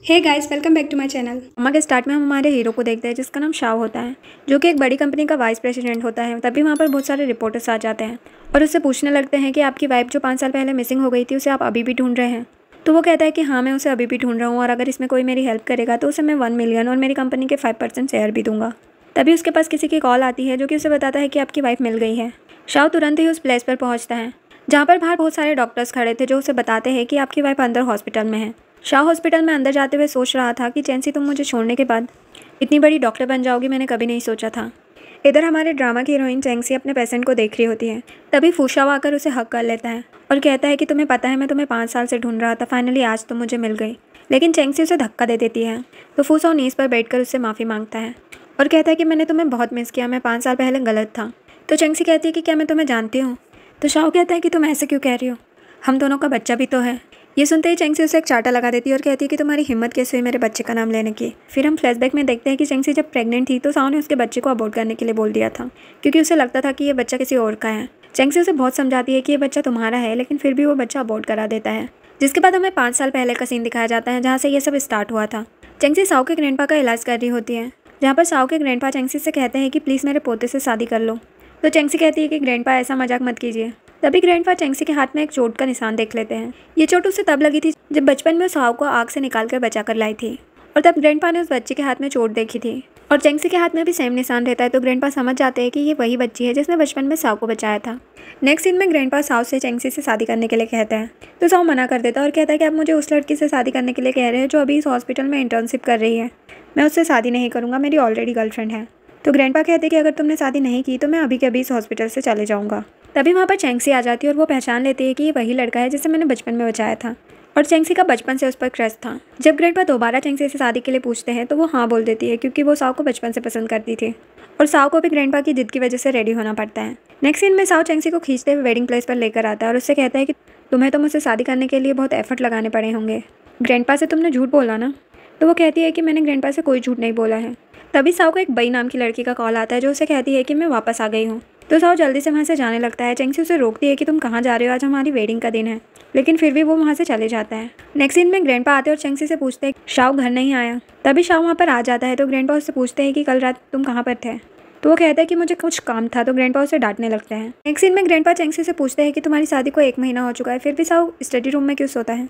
Hey guys, welcome back to my channel. Drama के start में हम हमारे हीरो को देखते हैं जिसका नाम शाव होता है, जो कि एक बड़ी कंपनी का वाइस प्रेसिडेंट होता है। तभी वहाँ पर बहुत सारे रिपोर्टर्स आ जाते हैं और उससे पूछने लगते हैं कि आपकी वाइफ जो 5 साल पहले मिसिंग हो गई थी उसे आप अभी भी ढूंढ रहे हैं। तो वो कहता है कि हाँ, मैं उसे अभी भी ढूंढ रहा हूँ और अगर इसमें कोई मेरी हेल्प करेगा तो उसे मैं 1 मिलियन और मेरी कंपनी के 5% शेयर भी दूंगा। तभी उसके पास किसी की कॉल आती है जो कि उसे बताता है कि आपकी वाइफ मिल गई है। शाव तुरंत ही उस प्लेस पर पहुँचता है जहाँ पर बाहर बहुत सारे डॉक्टर्स खड़े थे जो उसे बताते हैं कि आपकी वाइफ अंदर हॉस्पिटल में है। शाह हॉस्पिटल में अंदर जाते हुए सोच रहा था कि चैंसी, तुम मुझे छोड़ने के बाद इतनी बड़ी डॉक्टर बन जाओगी, मैंने कभी नहीं सोचा था। इधर हमारे ड्रामा की हीरोइन चैंसी अपने पेशेंट को देख रही होती है। तभी फूशाव आकर उसे हक कर लेता है और कहता है कि तुम्हें पता है मैं तुम्हें 5 साल से ढूंढ रहा था, फाइनली आज तुम मुझे मिल गई। लेकिन चैंसी उसे धक्का दे देती है तो फूसाव नीज पर बैठकर उससे माफ़ी मांगता है और कहता है कि मैंने तुम्हें बहुत मिस किया, मैं 5 साल पहले गलत था। तो चैंसी कहती है कि क्या मैं तुम्हें जानती हूँ? तो शाह कहता है कि तुम ऐसे क्यों कह रही हो, हम दोनों का बच्चा भी तो है। ये सुनते ही चैंसी उसे एक चाटा लगा देती है और कहती है कि तुम्हारी हिम्मत कैसे हुई मेरे बच्चे का नाम लेने की। फिर हम फ्लैशबैक में देखते हैं कि चैंसी जब प्रेग्नेंट थी तो साव ने उसके बच्चे को अबॉर्ट करने के लिए बोल दिया था, क्योंकि उसे लगता था कि ये बच्चा किसी और का है। चैंसी उसे बहुत समझाती है कि ये बच्चा तुम्हारा है, लेकिन फिर भी वो बच्चा अबॉर्ट करा देता है। जिसके बाद हमें 5 साल पहले का सीन दिखाया जाता है जहाँ से ये सब स्टार्ट हुआ था। चैंसी साव के ग्रैंडपा का इलाज कर रही होती है, जहाँ पर साव के ग्रैंडपा चैंसी से कहते हैं कि प्लीज़ मेरे पोते से शादी कर लो। तो चैंसी कहती है कि ग्रैंडपा ऐसा मजाक मत कीजिए। तभी ग्रैंडपा चैंसी के हाथ में एक चोट का निशान देख लेते हैं। ये चोट उसे तब लगी थी जब बचपन में साव को आग से निकाल कर बचा कर लाई थी और तब ग्रैंडपा ने उस बच्चे के हाथ में चोट देखी थी और चैंसी के हाथ में भी सेम निशान रहता है। तो ग्रैंडपा समझ जाते हैं कि ये वही बच्ची है जिसने बचपन में साव को बचाया था। नेक्स्ट सीन में ग्रैंडपा साव से चैंसी से शादी करने के लिए कहता है तो साव मना कर देता है और कहता है कि आप मुझे उस लड़की से शादी करने के लिए कह रहे हैं जो अभी इस हॉस्पिटल में इंटर्नशिप कर रही है। मैं उससे शादी नहीं करूँगा, मेरी ऑलरेडी गर्लफ्रेंड है। तो ग्रैंडपा कहते हैं कि अगर तुमने शादी नहीं की तो मैं अभी के अभी इस हॉस्पिटल से चले जाऊँगा। तभी वहाँ पर चैंसी आ जाती है और वो पहचान लेती है कि ये वही लड़का है जिसे मैंने बचपन में बचाया था और चैंसी का बचपन से उस पर क्रश था। जब ग्रैंडपा दोबारा चैंसी से शादी के लिए पूछते हैं तो वो हाँ बोल देती है, क्योंकि वो साव को बचपन से पसंद करती थी और साव को भी ग्रैंडपा की जिद की वजह से रेडी होना पड़ता है। नेक्स्ट सीन में साव चैंसी को खींचते हुए वेडिंग प्लेस पर लेकर आता है और उससे कहता है कि तुम्हें तो मुझसे शादी करने के लिए बहुत एफर्ट लगाने पड़े होंगे, ग्रैंडपा से तुमने झूठ बोला ना? तो वो कहती है कि मैंने ग्रैंडपा से कोई झूठ नहीं बोला है। तभी साव को एक बई नाम की लड़की का कॉल आता है जो उसे कहती है कि मैं वापस आ गई हूँ। तो साव जल्दी से वहाँ से जाने लगता है। चैंसी उसे रोकती है कि तुम कहाँ जा रहे हो, आज हमारी वेडिंग का दिन है, लेकिन फिर भी वो वहाँ से चले जाता है। नेक्स्ट सीन में ग्रैंडपा आते हैं और चैंसी से पूछते हैं शाव घर नहीं आया। तभी शाव वहाँ पर आ जाता है तो ग्रैंडपा उससे पूछते हैं कि कल रात तुम कहाँ पर थे। तो वो कहता है कि मुझे कुछ काम था। तो ग्रैंडपा उसे डांटने लगते हैं। नेक्स्ट सीन में ग्रैंडपा चैंसी से पूछते हैं कि तुम्हारी शादी को 1 महीना हो चुका है, फिर भी साव स्टडी रूम में क्यों सोता है?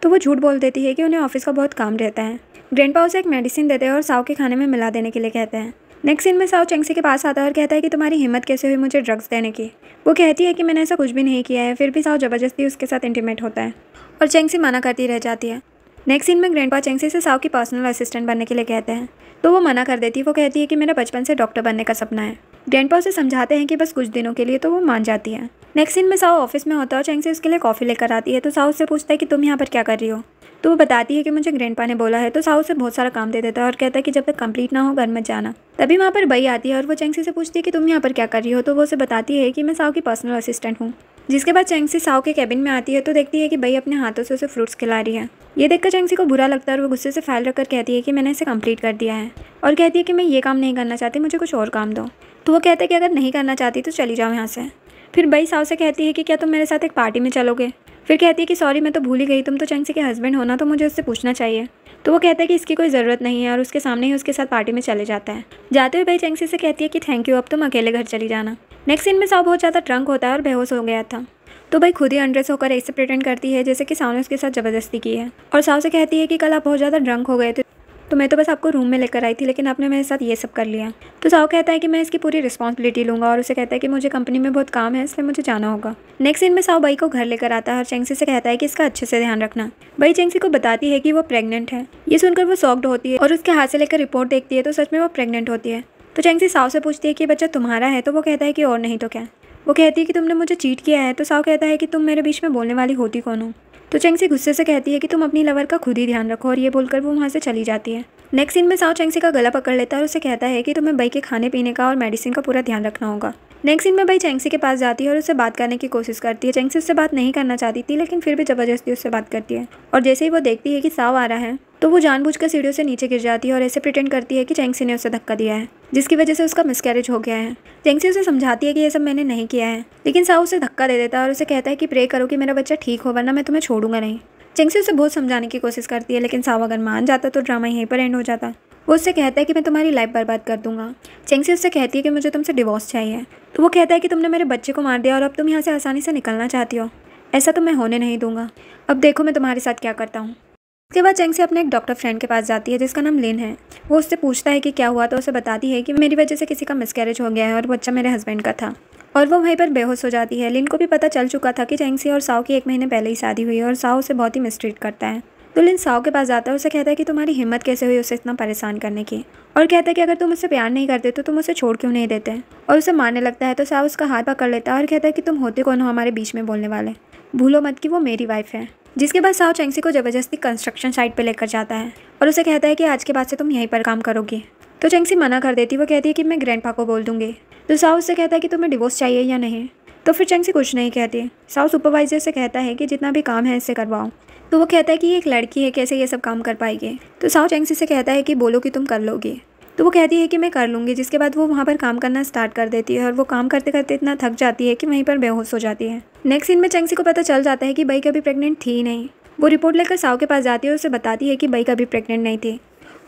तो वो झूठ बोल देती है कि उन्हें ऑफिस का बहुत काम रहता है। ग्रैंडपा उसे एक मेडिसिन देते हैं और साव के खाने में मिला देने के लिए कहते हैं। नेक्स्ट सीन में साव चैंसी के पास आता है और कहता है कि तुम्हारी हिम्मत कैसे हुई मुझे ड्रग्स देने की। वो कहती है कि मैंने ऐसा कुछ भी नहीं किया है, फिर भी साव ज़बरदस्ती उसके साथ इंटीमेट होता है और चैंसी मना करती रह जाती है। नेक्स्ट सीन में ग्रैंडपा चैंसी से साव की पर्सनल असिस्टेंट बनने के लिए कहते हैं तो वो मना कर देती है। वो कहती है कि मेरा बचपन से डॉक्टर बनने का सपना है। ग्रैंडपा उसे समझाते हैं कि बस कुछ दिनों के लिए, तो वो मान जाती है। नेक्स्ट सीन में साव ऑफिस में होता है और चैंसी उसके लिए कॉफ़ी लेकर आती है। तो साव उससे पूछता है कि तुम यहाँ पर क्या कर रही हो? तो वो बताती है कि मुझे ग्रैंडपा ने बोला है। तो साव उसे बहुत सारा काम दे देता है और कहता है कि जब तक कंप्लीट ना हो घर मत जाना। तभी वहाँ पर बई आती है और वो चैंसी से पूछती है कि तुम यहाँ पर क्या कर रही हो। तो वो उसे बताती है कि मैं साव की पर्सनल असिस्टेंट हूँ। जिसके बाद चैंसी साव के कैबिन में आती है तो देखती है कि बई अपने हाथों से उसे फ्रूट्स खिला रही है। ये देखकर चैंसी को बुरा लगता है और वो गुस्से से फाइल रखकर कहती है कि मैंने इसे कंप्लीट कर दिया है और कहती है कि मैं ये काम नहीं करना चाहती, मुझे कुछ और काम दो। तो वो कहता है कि अगर नहीं करना चाहती तो चली जाओ यहाँ से। फिर बई साव से कहती है कि क्या तुम मेरे साथ एक पार्टी में चलोगे? फिर कहती है कि सॉरी, मैं तो भूल ही गई, तुम तो चैंसी के हस्बैंड हो ना, तो मुझे उससे पूछना चाहिए। तो वो कहता है कि इसकी कोई ज़रूरत नहीं है और उसके सामने ही उसके साथ पार्टी में चले जाता है। जाते हुए भाई चैंसी से कहती है कि थैंक यू, अब तुम अकेले घर चली जाना। नेक्स्ट सीन में साव बहुत ज़्यादा ड्रंक होता है और बेहोश हो गया था। तो भाई खुद ही अनड्रेस होकर ऐसे प्रिटेंड करती है जैसे कि साव ने उसके साथ ज़बरदस्ती की है और साव से कहती है कि कल आप बहुत ज़्यादा ड्रंक हो गए थे तो मैं तो बस आपको रूम में लेकर आई थी, लेकिन आपने मेरे साथ ये सब कर लिया। तो साव कहता है कि मैं इसकी पूरी रिस्पॉन्सिबिलिटी लूँगा और उसे कहता है कि मुझे कंपनी में बहुत काम है इसलिए मुझे जाना होगा। नेक्स्ट सीन में साव बई को घर लेकर आता है और चैंसी से कहता है कि इसका अच्छे से ध्यान रखना। बई चैंसी को बताती है कि वो प्रेग्नेंट है। ये सुनकर वो शॉक्ड होती है और उसके हाथ से लेकर रिपोर्ट देखती है तो सच में वो प्रेग्नेंट होती है। तो चैंसी साव से पूछती है कि बच्चा तुम्हारा है? तो वो कहता है कि और नहीं तो क्या। वो कहती है कि तुमने मुझे चीट किया है। तो साव कहता है कि तुम मेरे बीच में बोलने वाली होती कौन हो? तो चैंसी गुस्से से कहती है कि तुम अपनी लवर का खुद ही ध्यान रखो और ये बोलकर वो वहाँ से चली जाती है। नेक्स्ट सीन में साव चैंसी का गला पकड़ लेता है और उसे कहता है कि तुम्हें बई के खाने पीने का और मेडिसिन का पूरा ध्यान रखना होगा। नेक्स्ट सीन में बई चैंसी के पास जाती है और उससे बात करने की कोशिश करती है। चैंसी उससे बात नहीं करना चाहती थी लेकिन फिर भी ज़बरदस्ती उससे बात करती है और जैसे ही वो देखती है कि साव आ रहा है तो वो जानबूझकर सीढ़ियों से नीचे गिर जाती है और ऐसे प्रिटेंड करती है कि चैंसी ने उसे धक्का दिया है जिसकी वजह से उसका मिसकैरेज हो गया है। चैंसी उसे समझाती है कि ये सब मैंने नहीं किया है, लेकिन साव उसे धक्का दे देता है और उसे कहता है कि प्रे करो कि मेरा बच्चा ठीक हो वरना मैं तुम्हें छोड़ूंगा नहीं। चेंगसी उसे बहुत समझाने की कोशिश करती है, लेकिन साव अगर मान जाता तो ड्रामा यहीं पर एंड हो जाता। वो उससे कहता है कि मैं तुम्हारी लाइफ बर्बाद कर दूंगा। चेंगसी उससे कहती है कि मुझे तुमसे डिवोर्स चाहिए। तो वो कहता है कि तुमने मेरे बच्चे को मार दिया और अब तुम यहाँ से आसानी से निकलना चाहती हो। ऐसा तो मैं होने नहीं दूंगा। अब देखो मैं तुम्हारे साथ क्या करता हूँ। उसके बाद चेंगसी अपने एक डॉक्टर फ्रेंड के पास जाती है जिसका नाम लिन है। वो उससे पूछता है कि क्या हुआ, तो उसे बताती है कि मेरी वजह से किसी का मिसकैरेज हो गया है और बच्चा मेरे हस्बैंड का था। और वो वहीं पर बेहोश हो जाती है। लिन को भी पता चल चुका था कि चेंगसी और साव की 1 महीने पहले ही शादी हुई है और साव उसे बहुत ही मिसट्रीट करता है। तो लिन साव के पास जाता है, उसे कहता है कि तुम्हारी हिम्मत कैसे हुई उसे इतना परेशान करने की, और कहता है कि अगर तुम उससे प्यार नहीं करते तो तुम उसे छोड़ क्यों नहीं देते, और उसे मारने लगता है। तो साव उसका हाथ पकड़ लेता है और कहता है कि तुम होते कौन हो हमारे बीच में बोलने वाले, भूलो मत कि वो मेरी वाइफ है। जिसके बाद साव चेंगसी को ज़बरदस्ती कंस्ट्रक्शन साइट पर लेकर जाता है और उसे कहता है कि आज के बाद से तुम यहीं पर काम करोगी। तो चेंगसी मना कर देती, वो कहती है कि मैं ग्रैंडपा को बोल दूंगी। तो साव उससे कहता है कि तुम्हें डिवोर्स चाहिए या नहीं। तो फिर चेंगसी कुछ नहीं कहती। साव सुपरवाइजर से कहता है कि जितना भी काम है इससे करवाओ। तो वो कहता है कि ये एक लड़की है, कैसे ये सब काम कर पाएगी। तो साव चेंगसी से कहता है कि बोलो कि तुम कर लोगी। तो वो कहती है कि मैं कर लूँगी। जिसके बाद वो वहाँ पर काम करना स्टार्ट कर देती है और वो काम करते करते इतना थक जाती है कि वहीं पर बेहोश हो जाती है। नेक्स्ट सीन में चेंगसी को पता चल जाता है कि बई कभी प्रेग्नेंट थी ही नहीं। वो रिपोर्ट लेकर साव के पास जाती है और उसे बताती है कि बई कभी प्रेग्नेंट नहीं थी,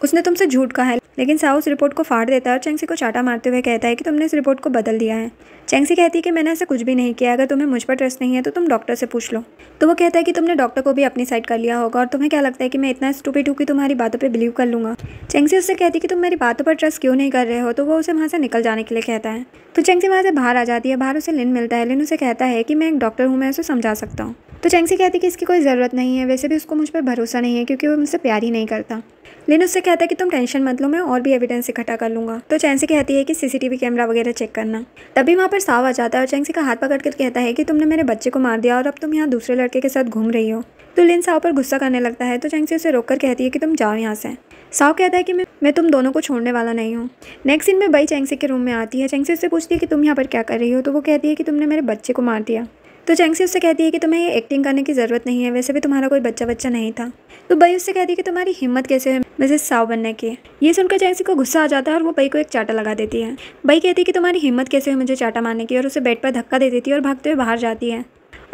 उसने तुमसे झूठ कहा है। लेकिन साव उस रिपोर्ट को फाड़ देता है और चेंगसी को चाटा मारते हुए कहता है कि तुमने इस रिपोर्ट को बदल दिया है। चेंगसी कहती है कि मैंने ऐसा कुछ भी नहीं किया, अगर तुम्हें मुझ पर ट्रस्ट नहीं है तो तुम डॉक्टर से पूछ लो। तो वो कहता है कि तुमने डॉक्टर को भी अपनी साइड कर लिया होगा और तुम्हें क्या लगता है कि मैं इतना स्टूपिड हूँ कि तुम्हारी बातों पर बिलीव कर लूँगा। चेंगसी उससे कहती है कि तुम मेरी बातों पर ट्रस्ट क्यों नहीं कर रहे हो। तो वो उसे वहाँ से निकल जाने के लिए कहता है। तो चेंगसी वहाँ से बाहर आ जाती है। बाहर उसे लिन मिलता है। लिन उसे कहता है कि मैं एक डॉक्टर हूँ, मैं उसे समझा सकता हूँ। तो चेंगसी कहती है कि इसकी कोई ज़रूरत नहीं है, वैसे भी उसको मुझ पर भरोसा नहीं है क्योंकि वो मुझसे प्यार ही नहीं करता। लिन उससे कहता है कि तुम टेंशन मत लो, मैं और भी एविडेंस इकट्ठा कर लूँगा। तो चेंगसी कहती है कि सीसीटीवी कैमरा वगैरह चेक करना। तभी वहाँ पर साव आ जाता है और चेंगसी का हाथ पकड़ कर कहता है कि तुमने मेरे बच्चे को मार दिया और अब तुम यहाँ दूसरे लड़के के साथ घूम रही हो। तो लिन साव पर गुस्सा करने लगता है। तो चेंगसी उसे रोककर कहती है कि तुम जाओ यहाँ से। साव कहता है कि मैं तुम दोनों को छोड़ने वाला नहीं हूँ। नेक्स्ट सीन में बई चेंगसी के रूम में आती है। चेंगसी उससे पूछती है कि तुम यहाँ पर क्या कर रही हो। तो वो कहती है कि तुमने मेरे बच्चे को मार दिया। तो चेंगसी उससे कहती है कि तुम्हें ये एक्टिंग करने की ज़रूरत नहीं है, वैसे भी तुम्हारा कोई बच्चा नहीं था। तो बई उससे कहती है कि तुम्हारी हिम्मत कैसे है मिसेस साव बनने की। ये सुनकर चेंगसी को गुस्सा आ जाता है और वो बई को एक चाटा लगा देती है। बई कहती है कि तुम्हारी हिम्मत कैसे है मुझे चाटा मारने की, और उसे बेड पर धक्का दे देती है और भागते हुए बाहर जाती है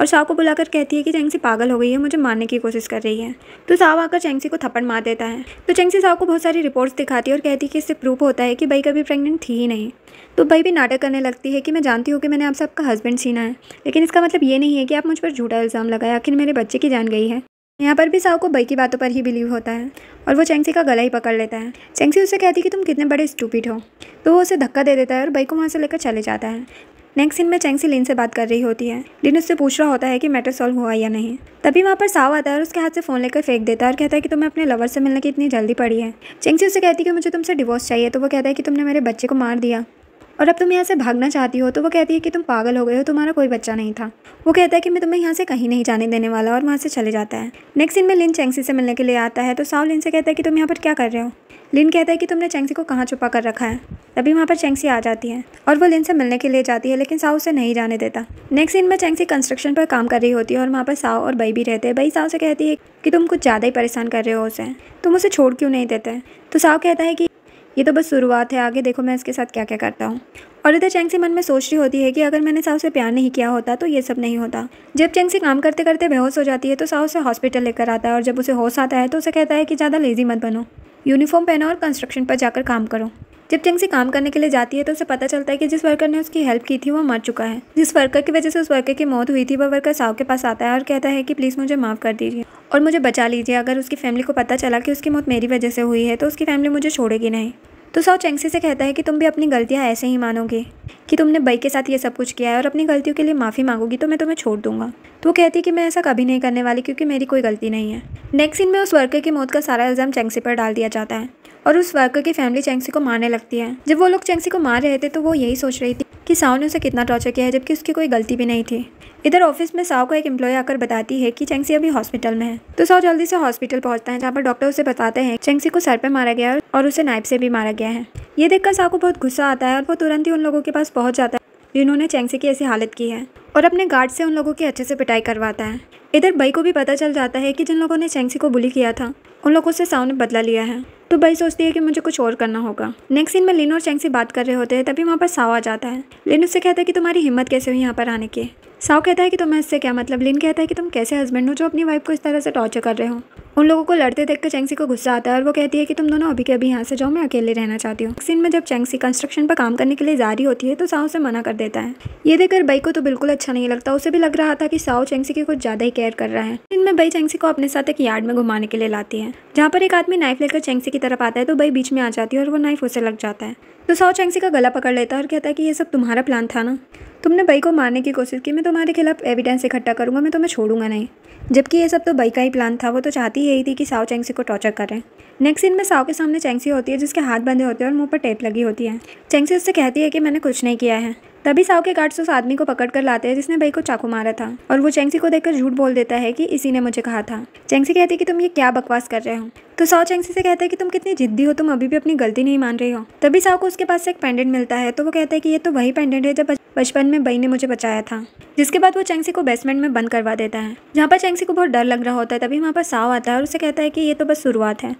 और साव को बुलाकर कहती है कि चेंगसी पागल हो गई है, मुझे मारने की कोशिश कर रही है। तो साव आकर चेंगसी को थप्पड़ मार देता है। तो चेंगसी साव को बहुत सारी रिपोर्ट्स दिखाती है और कहती है कि इससे प्रूफ होता है कि बई कभी प्रेग्नेंट थी ही नहीं। तो बई भी नाटक करने लगती है कि मैं जानती हूँ कि मैंने आपसे आपका हस्बैंड छीना है, लेकिन इसका मतलब ये नहीं है कि आप मुझ पर झूठा इल्ज़ाम लगाया, आखिर मेरे बच्चे की जान गई है। यहाँ पर भी साव को बई की बातों पर ही बिलीव होता है और वो चेंगसी का गला ही पकड़ लेता है। चेंगसी उससे कहती है कि तुम कितने बड़े स्टूपिड हो। तो वो उसे धक्का दे देता है और बई को वहाँ से लेकर चले जाता है। नेक्स्ट सीन में चेंगसी लिन से बात कर रही होती है। लिन उससे पूछ रहा होता है कि मैटर सॉल्व हुआ या नहीं। तभी वहाँ पर साव आता है और उसके हाथ से फ़ोन लेकर फेंक देता है और कहता है कि तुम्हें अपने लवर से मिलने की इतनी जल्दी पड़ी है। चेंगसी उससे कहती है कि मुझे तुमसे डिवोर्स चाहिए। तो वो कहता है कि तुमने मेरे बच्चे को मार दिया और अब तुम यहाँ से भागना चाहती हो। तो वो कहती है कि तुम पागल हो गए हो, तुम्हारा कोई बच्चा नहीं था। वो कहता है कि मैं तुम्हें यहाँ से कहीं नहीं जाने देने वाला और वहाँ से चले जाता है। नेक्स्ट सीन में लिन चेंगसी से मिलने के लिए आता है। तो साव लिन से कहता है कि तुम यहाँ पर क्या कर रहे हो। लिन कहता है कि तुमने चेंगसी को कहाँ छुपा कर रखा है। तभी वहाँ पर चेंगसी आ जाती है और वो लिन से मिलने के लिए जाती है, लेकिन साव उसे नहीं जाने देता। नेक्स्ट सीन में चेंगसी कंस्ट्रक्शन पर काम कर रही होती है और वहाँ पर साव और बई भी रहते हैं। बई साव से कहती है कि तुम कुछ ज़्यादा ही परेशान कर रहे हो उसे, तुम उसे छोड़ क्यों नहीं देते। तो साव कहता है कि ये तो बस शुरुआत है, आगे देखो मैं इसके साथ क्या क्या करता हूँ। और इधर चेंगसी मन में सोच रही होती है कि अगर मैंने साव से प्यार नहीं किया होता तो ये सब नहीं होता। जब चेंगसी काम करते करते बेहोश हो जाती है तो साव उसे हॉस्पिटल लेकर आता है और जब उसे होश आता है तो उसे कहता है कि ज़्यादा लेजी मत बनो, यूनिफॉर्म पहनो और कंस्ट्रक्शन पर जाकर काम करो। जब चेंगसी काम करने के लिए जाती है तो उसे पता चलता है कि जिस वर्कर ने उसकी हेल्प की थी वो मर चुका है। जिस वर्कर की वजह से उस वर्कर की मौत हुई थी वह वर्कर साव के पास आता है और कहता है कि प्लीज़ मुझे माफ़ कर दीजिए और मुझे बचा लीजिए। अगर उसकी फैमिली को पता चला कि उसकी मौत मेरी वजह से हुई है तो उसकी फैमिली मुझे छोड़ेगी नहीं। तो साव चेंगसी से कहता है कि तुम भी अपनी गलतियाँ ऐसे ही मानोगे कि तुमने बई के साथ ये सब कुछ किया है और अपनी गलतियों के लिए माफ़ी मांगोगी तो मैं तुम्हें छोड़ दूंगा। तो वो कहती है कि मैं ऐसा कभी नहीं करने वाली क्योंकि मेरी कोई गलती नहीं है। नेक्स्ट सीन में उस वर्कर की मौत का सारा इल्ज़ाम चेंगसी पर डाल दिया जाता है और उस वर्कर की फैमिली चेंगसी को मारने लगती है। जब वो लोग चेंगसी को मार रहे थे तो वो यही सोच रही थी कि साव ने उसे कितना टॉर्चर किया है जबकि उसकी कोई गलती भी नहीं थी। इधर ऑफिस में साव को एक एम्प्लॉय आकर बताती है कि चेंगसी अभी हॉस्पिटल में है। तो साव जल्दी से हॉस्पिटल पहुंचता है जहाँ पर डॉक्टर उसे बताते हैं चेंगसी को सर पे मारा गया है और उसे नाइफ से भी मारा गया है। ये देखकर साव को बहुत गुस्सा आता है और वो तुरंत ही उन लोगों के पास पहुंच जाता है जिन्होंने चेंगसी की ऐसी हालत की है और अपने गार्ड से उन लोगों की अच्छे से पिटाई करवाता है। इधर बई को भी पता चल जाता है कि जिन लोगों ने चेंगसी को बुली किया था उन लोगों से साव ने बदला लिया है। तो बाई सोचती है कि मुझे कुछ और करना होगा। नेक्स्ट सीन में लिन और चेंगसी बात कर रहे होते हैं, तभी वहाँ पर साओ आ जाता है। लिन उससे कहता है कि तुम्हारी हिम्मत कैसे हुई यहाँ पर आने की। साओ कहता है कि तुम्हें इससे क्या मतलब। लिन कहता है कि तुम कैसे हस्बैंड हो जो अपनी वाइफ को इस तरह से टॉर्चर कर रहे हो। उन लोगों को लड़ते देखकर चेंगसी को गुस्सा आता है और वो कहती है कि तुम दोनों अभी के अभी यहाँ से जाओ, मैं अकेले रहना चाहती हूँ। सीन में जब चेंगसी कंस्ट्रक्शन पर काम करने के लिए जा रही होती है तो साओ से मना कर देता है। ये देखकर बाई को तो बिल्कुल अच्छा नहीं लगता। उसे भी लग रहा था कि साओ चेंगसी की कुछ ज़्यादा ही केयर कर रहा है। इनमें बाई चेंगसी को अपने साथ एक यार्ड में घुमाने के लिए लाती है, जहाँ पर एक आदमी नाइफ लेकर चेंगसी की तरफ आता है तो बाई बीच में आ जाती है और वो नाइफ उसे लग जाता है। तो साओ चेंगसी का गला पकड़ लेता है और कहता है कि ये सब तुम्हारा प्लान था ना, तुमने बाई को मारने की कोशिश की, मैं तुम्हारे खिलाफ एविडेंस इकट्ठा करूंगा, मैं तुम्हें छोड़ूंगा नहीं। जबकि ये सब तो बाई का ही प्लान था, वो तो चाहती यही थी कि साओ चेंगसी को टॉर्चर करें। नेक्स्ट सीन में साओ के सामने चेंगसी होती है जिसके हाथ बंधे होते हैं और मुंह पर टेप लगी होती है। चेंगसी उससे कहती है कि मैंने कुछ नहीं किया है। तभी साओ के गार्ड्स उस आदमी को पकड़ कर लाते हैं जिसने बाई को चाकू मारा था और वो चेंगसी को देखकर झूठ बोल देता है कि इसी ने मुझे कहा था। चेंगसी कहती है कि तुम ये क्या बकवास कर रहे हो। तो साओ चेंगसी से कहता है कि तुम कितनी जिद्दी हो, तुम अभी भी अपनी गलती नहीं मान रही हो। तभी साओ को उसके पास से एक पेंडेंट मिलता है तो वो कहता है कि ये तो वही पेंडेंट है जब बचपन में बाई ने मुझे बचाया था। जिसके बाद वो चेंगसी को बेसमेंट में बंद करवा देता है, जहाँ पर चेंगसी को बहुत डर लग रहा होता है। तभी वहाँ पर साओ आता है और उसे कहता है कि ये तो बस शुरुआत है,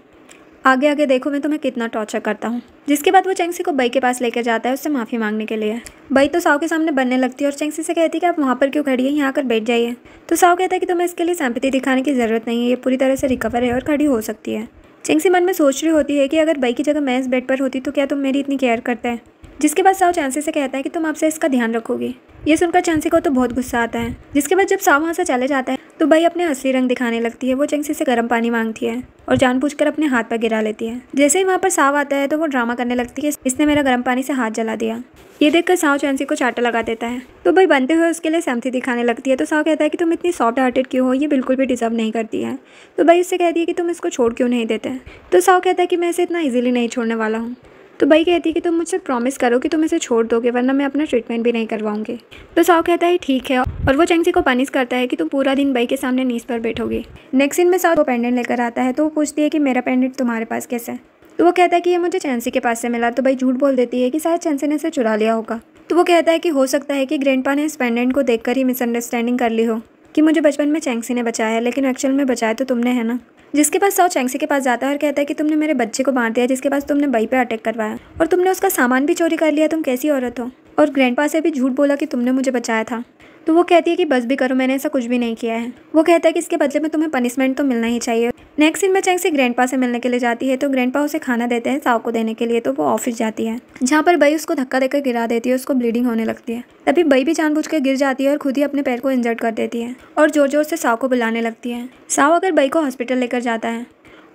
आगे आगे देखो मैं तुम्हें कितना टॉर्चर करता हूँ। जिसके बाद वो चेंगसी को बाई के पास लेकर जाता है उससे माफ़ी मांगने के लिए। बाई तो साओ के सामने बनने लगती है और चेंगसी से कहती है कि आप वहाँ पर क्यों खड़ी है, यहाँ आकर बैठ जाइए। तो साओ कहता है कि तुम्हें इसके लिए सिंपैथी दिखाने की ज़रूरत नहीं है, ये पूरी तरह से रिकवर है और खड़ी हो सकती है। चेंगसी मन में सोच रही होती है कि अगर बाई की जगह मैं इस बेड पर होती तो क्या तुम मेरी इतनी केयर करते हैं। जिसके बाद साओ चेंगसी से कहता है कि तुम आपसे इसका ध्यान रखोगी। ये सुनकर चेंगसी को तो बहुत गुस्सा आता है। जिसके बाद जब साओ वहाँ से चले जाता है तो बाई अपने असली रंग दिखाने लगती है। वो चेंगसी से गर्म पानी मांगती है और जानबूझकर अपने हाथ पर गिरा लेती है। जैसे ही वहाँ पर साओ आता है तो वो ड्रामा करने लगती है, इसने मेरा गर्म पानी से हाथ जला दिया। ये देखकर साओ चेंगसी को चाटा लगा देता है तो बाई बनते हुए उसके लिए सिंपैथी दिखाने लगती है। तो साओ कहता है कि तुम इतनी सॉफ्ट हार्टेड क्यों हो, ये बिल्कुल भी डिजर्व नहीं करती है। तो बाई उससे कहती है कि तुम इसको छोड़ क्यों नहीं देते। तो साओ कहता है कि मैं इसे इतना ईजिली नहीं छोड़ने वाला हूँ। तो बाई कहती है कि तुम मुझसे प्रॉमिस करो कि तुम इसे छोड़ दोगे, वरना मैं अपना ट्रीटमेंट भी नहीं करवाऊंगी। तो साओ कहता है ठीक है और वो चेंगसी को पनिश करता है कि तुम पूरा दिन बाई के सामने नीज पर बैठोगी। नेक्स्ट सीन में साओ पेंडेंट लेकर आता है तो वो पूछती है कि मेरा पेंडेंट तुम्हारे पास कैसे है। तो वो कहता है कि ये मुझे चेंगसी के पास से मिला। तो बाई झूठ बोल देती है कि शायद चेंगसी ने इसे चुरा लिया होगा। तो वो कहता है कि हो सकता है कि ग्रैंडपा ने इस पेंडेंट को देखकर ही मिसअंडरस्टैंडिंग कर ली हो कि मुझे बचपन में चेंगसी ने बचाया, लेकिन एक्चुअल में बचाया तो तुमने है ना। जिसके पास साओ चेंगसी के पास जाता है और कहता है कि तुमने मेरे बच्चे को मार दिया, जिसके पास तुमने बाई पे अटैक करवाया और तुमने उसका सामान भी चोरी कर लिया, तुम कैसी औरत हो। और ग्रैंडपा से भी झूठ बोला कि तुमने मुझे बचाया था। तो वो कहती है कि बस भी करो, मैंने ऐसा कुछ भी नहीं किया है। वो कहता है कि इसके बदले में तुम्हें पनिशमेंट तो मिलना ही चाहिए। नेक्स्ट सीन में चेंगसी ग्रैंडपा से मिलने के लिए जाती है तो ग्रैंडपा उसे खाना देते हैं साओ को देने के लिए। तो वो ऑफिस जाती है जहाँ पर बाई उसको धक्का देकर गिरा देती है, उसको ब्लीडिंग होने लगती है। तभी बाई भी जानबूझकर गिर जाती है और खुद ही अपने पैर को इंजर्ड कर देती है और जोर जोर से साओ को बुलाने लगती है। साओ अगर बाई को हॉस्पिटल लेकर जाता है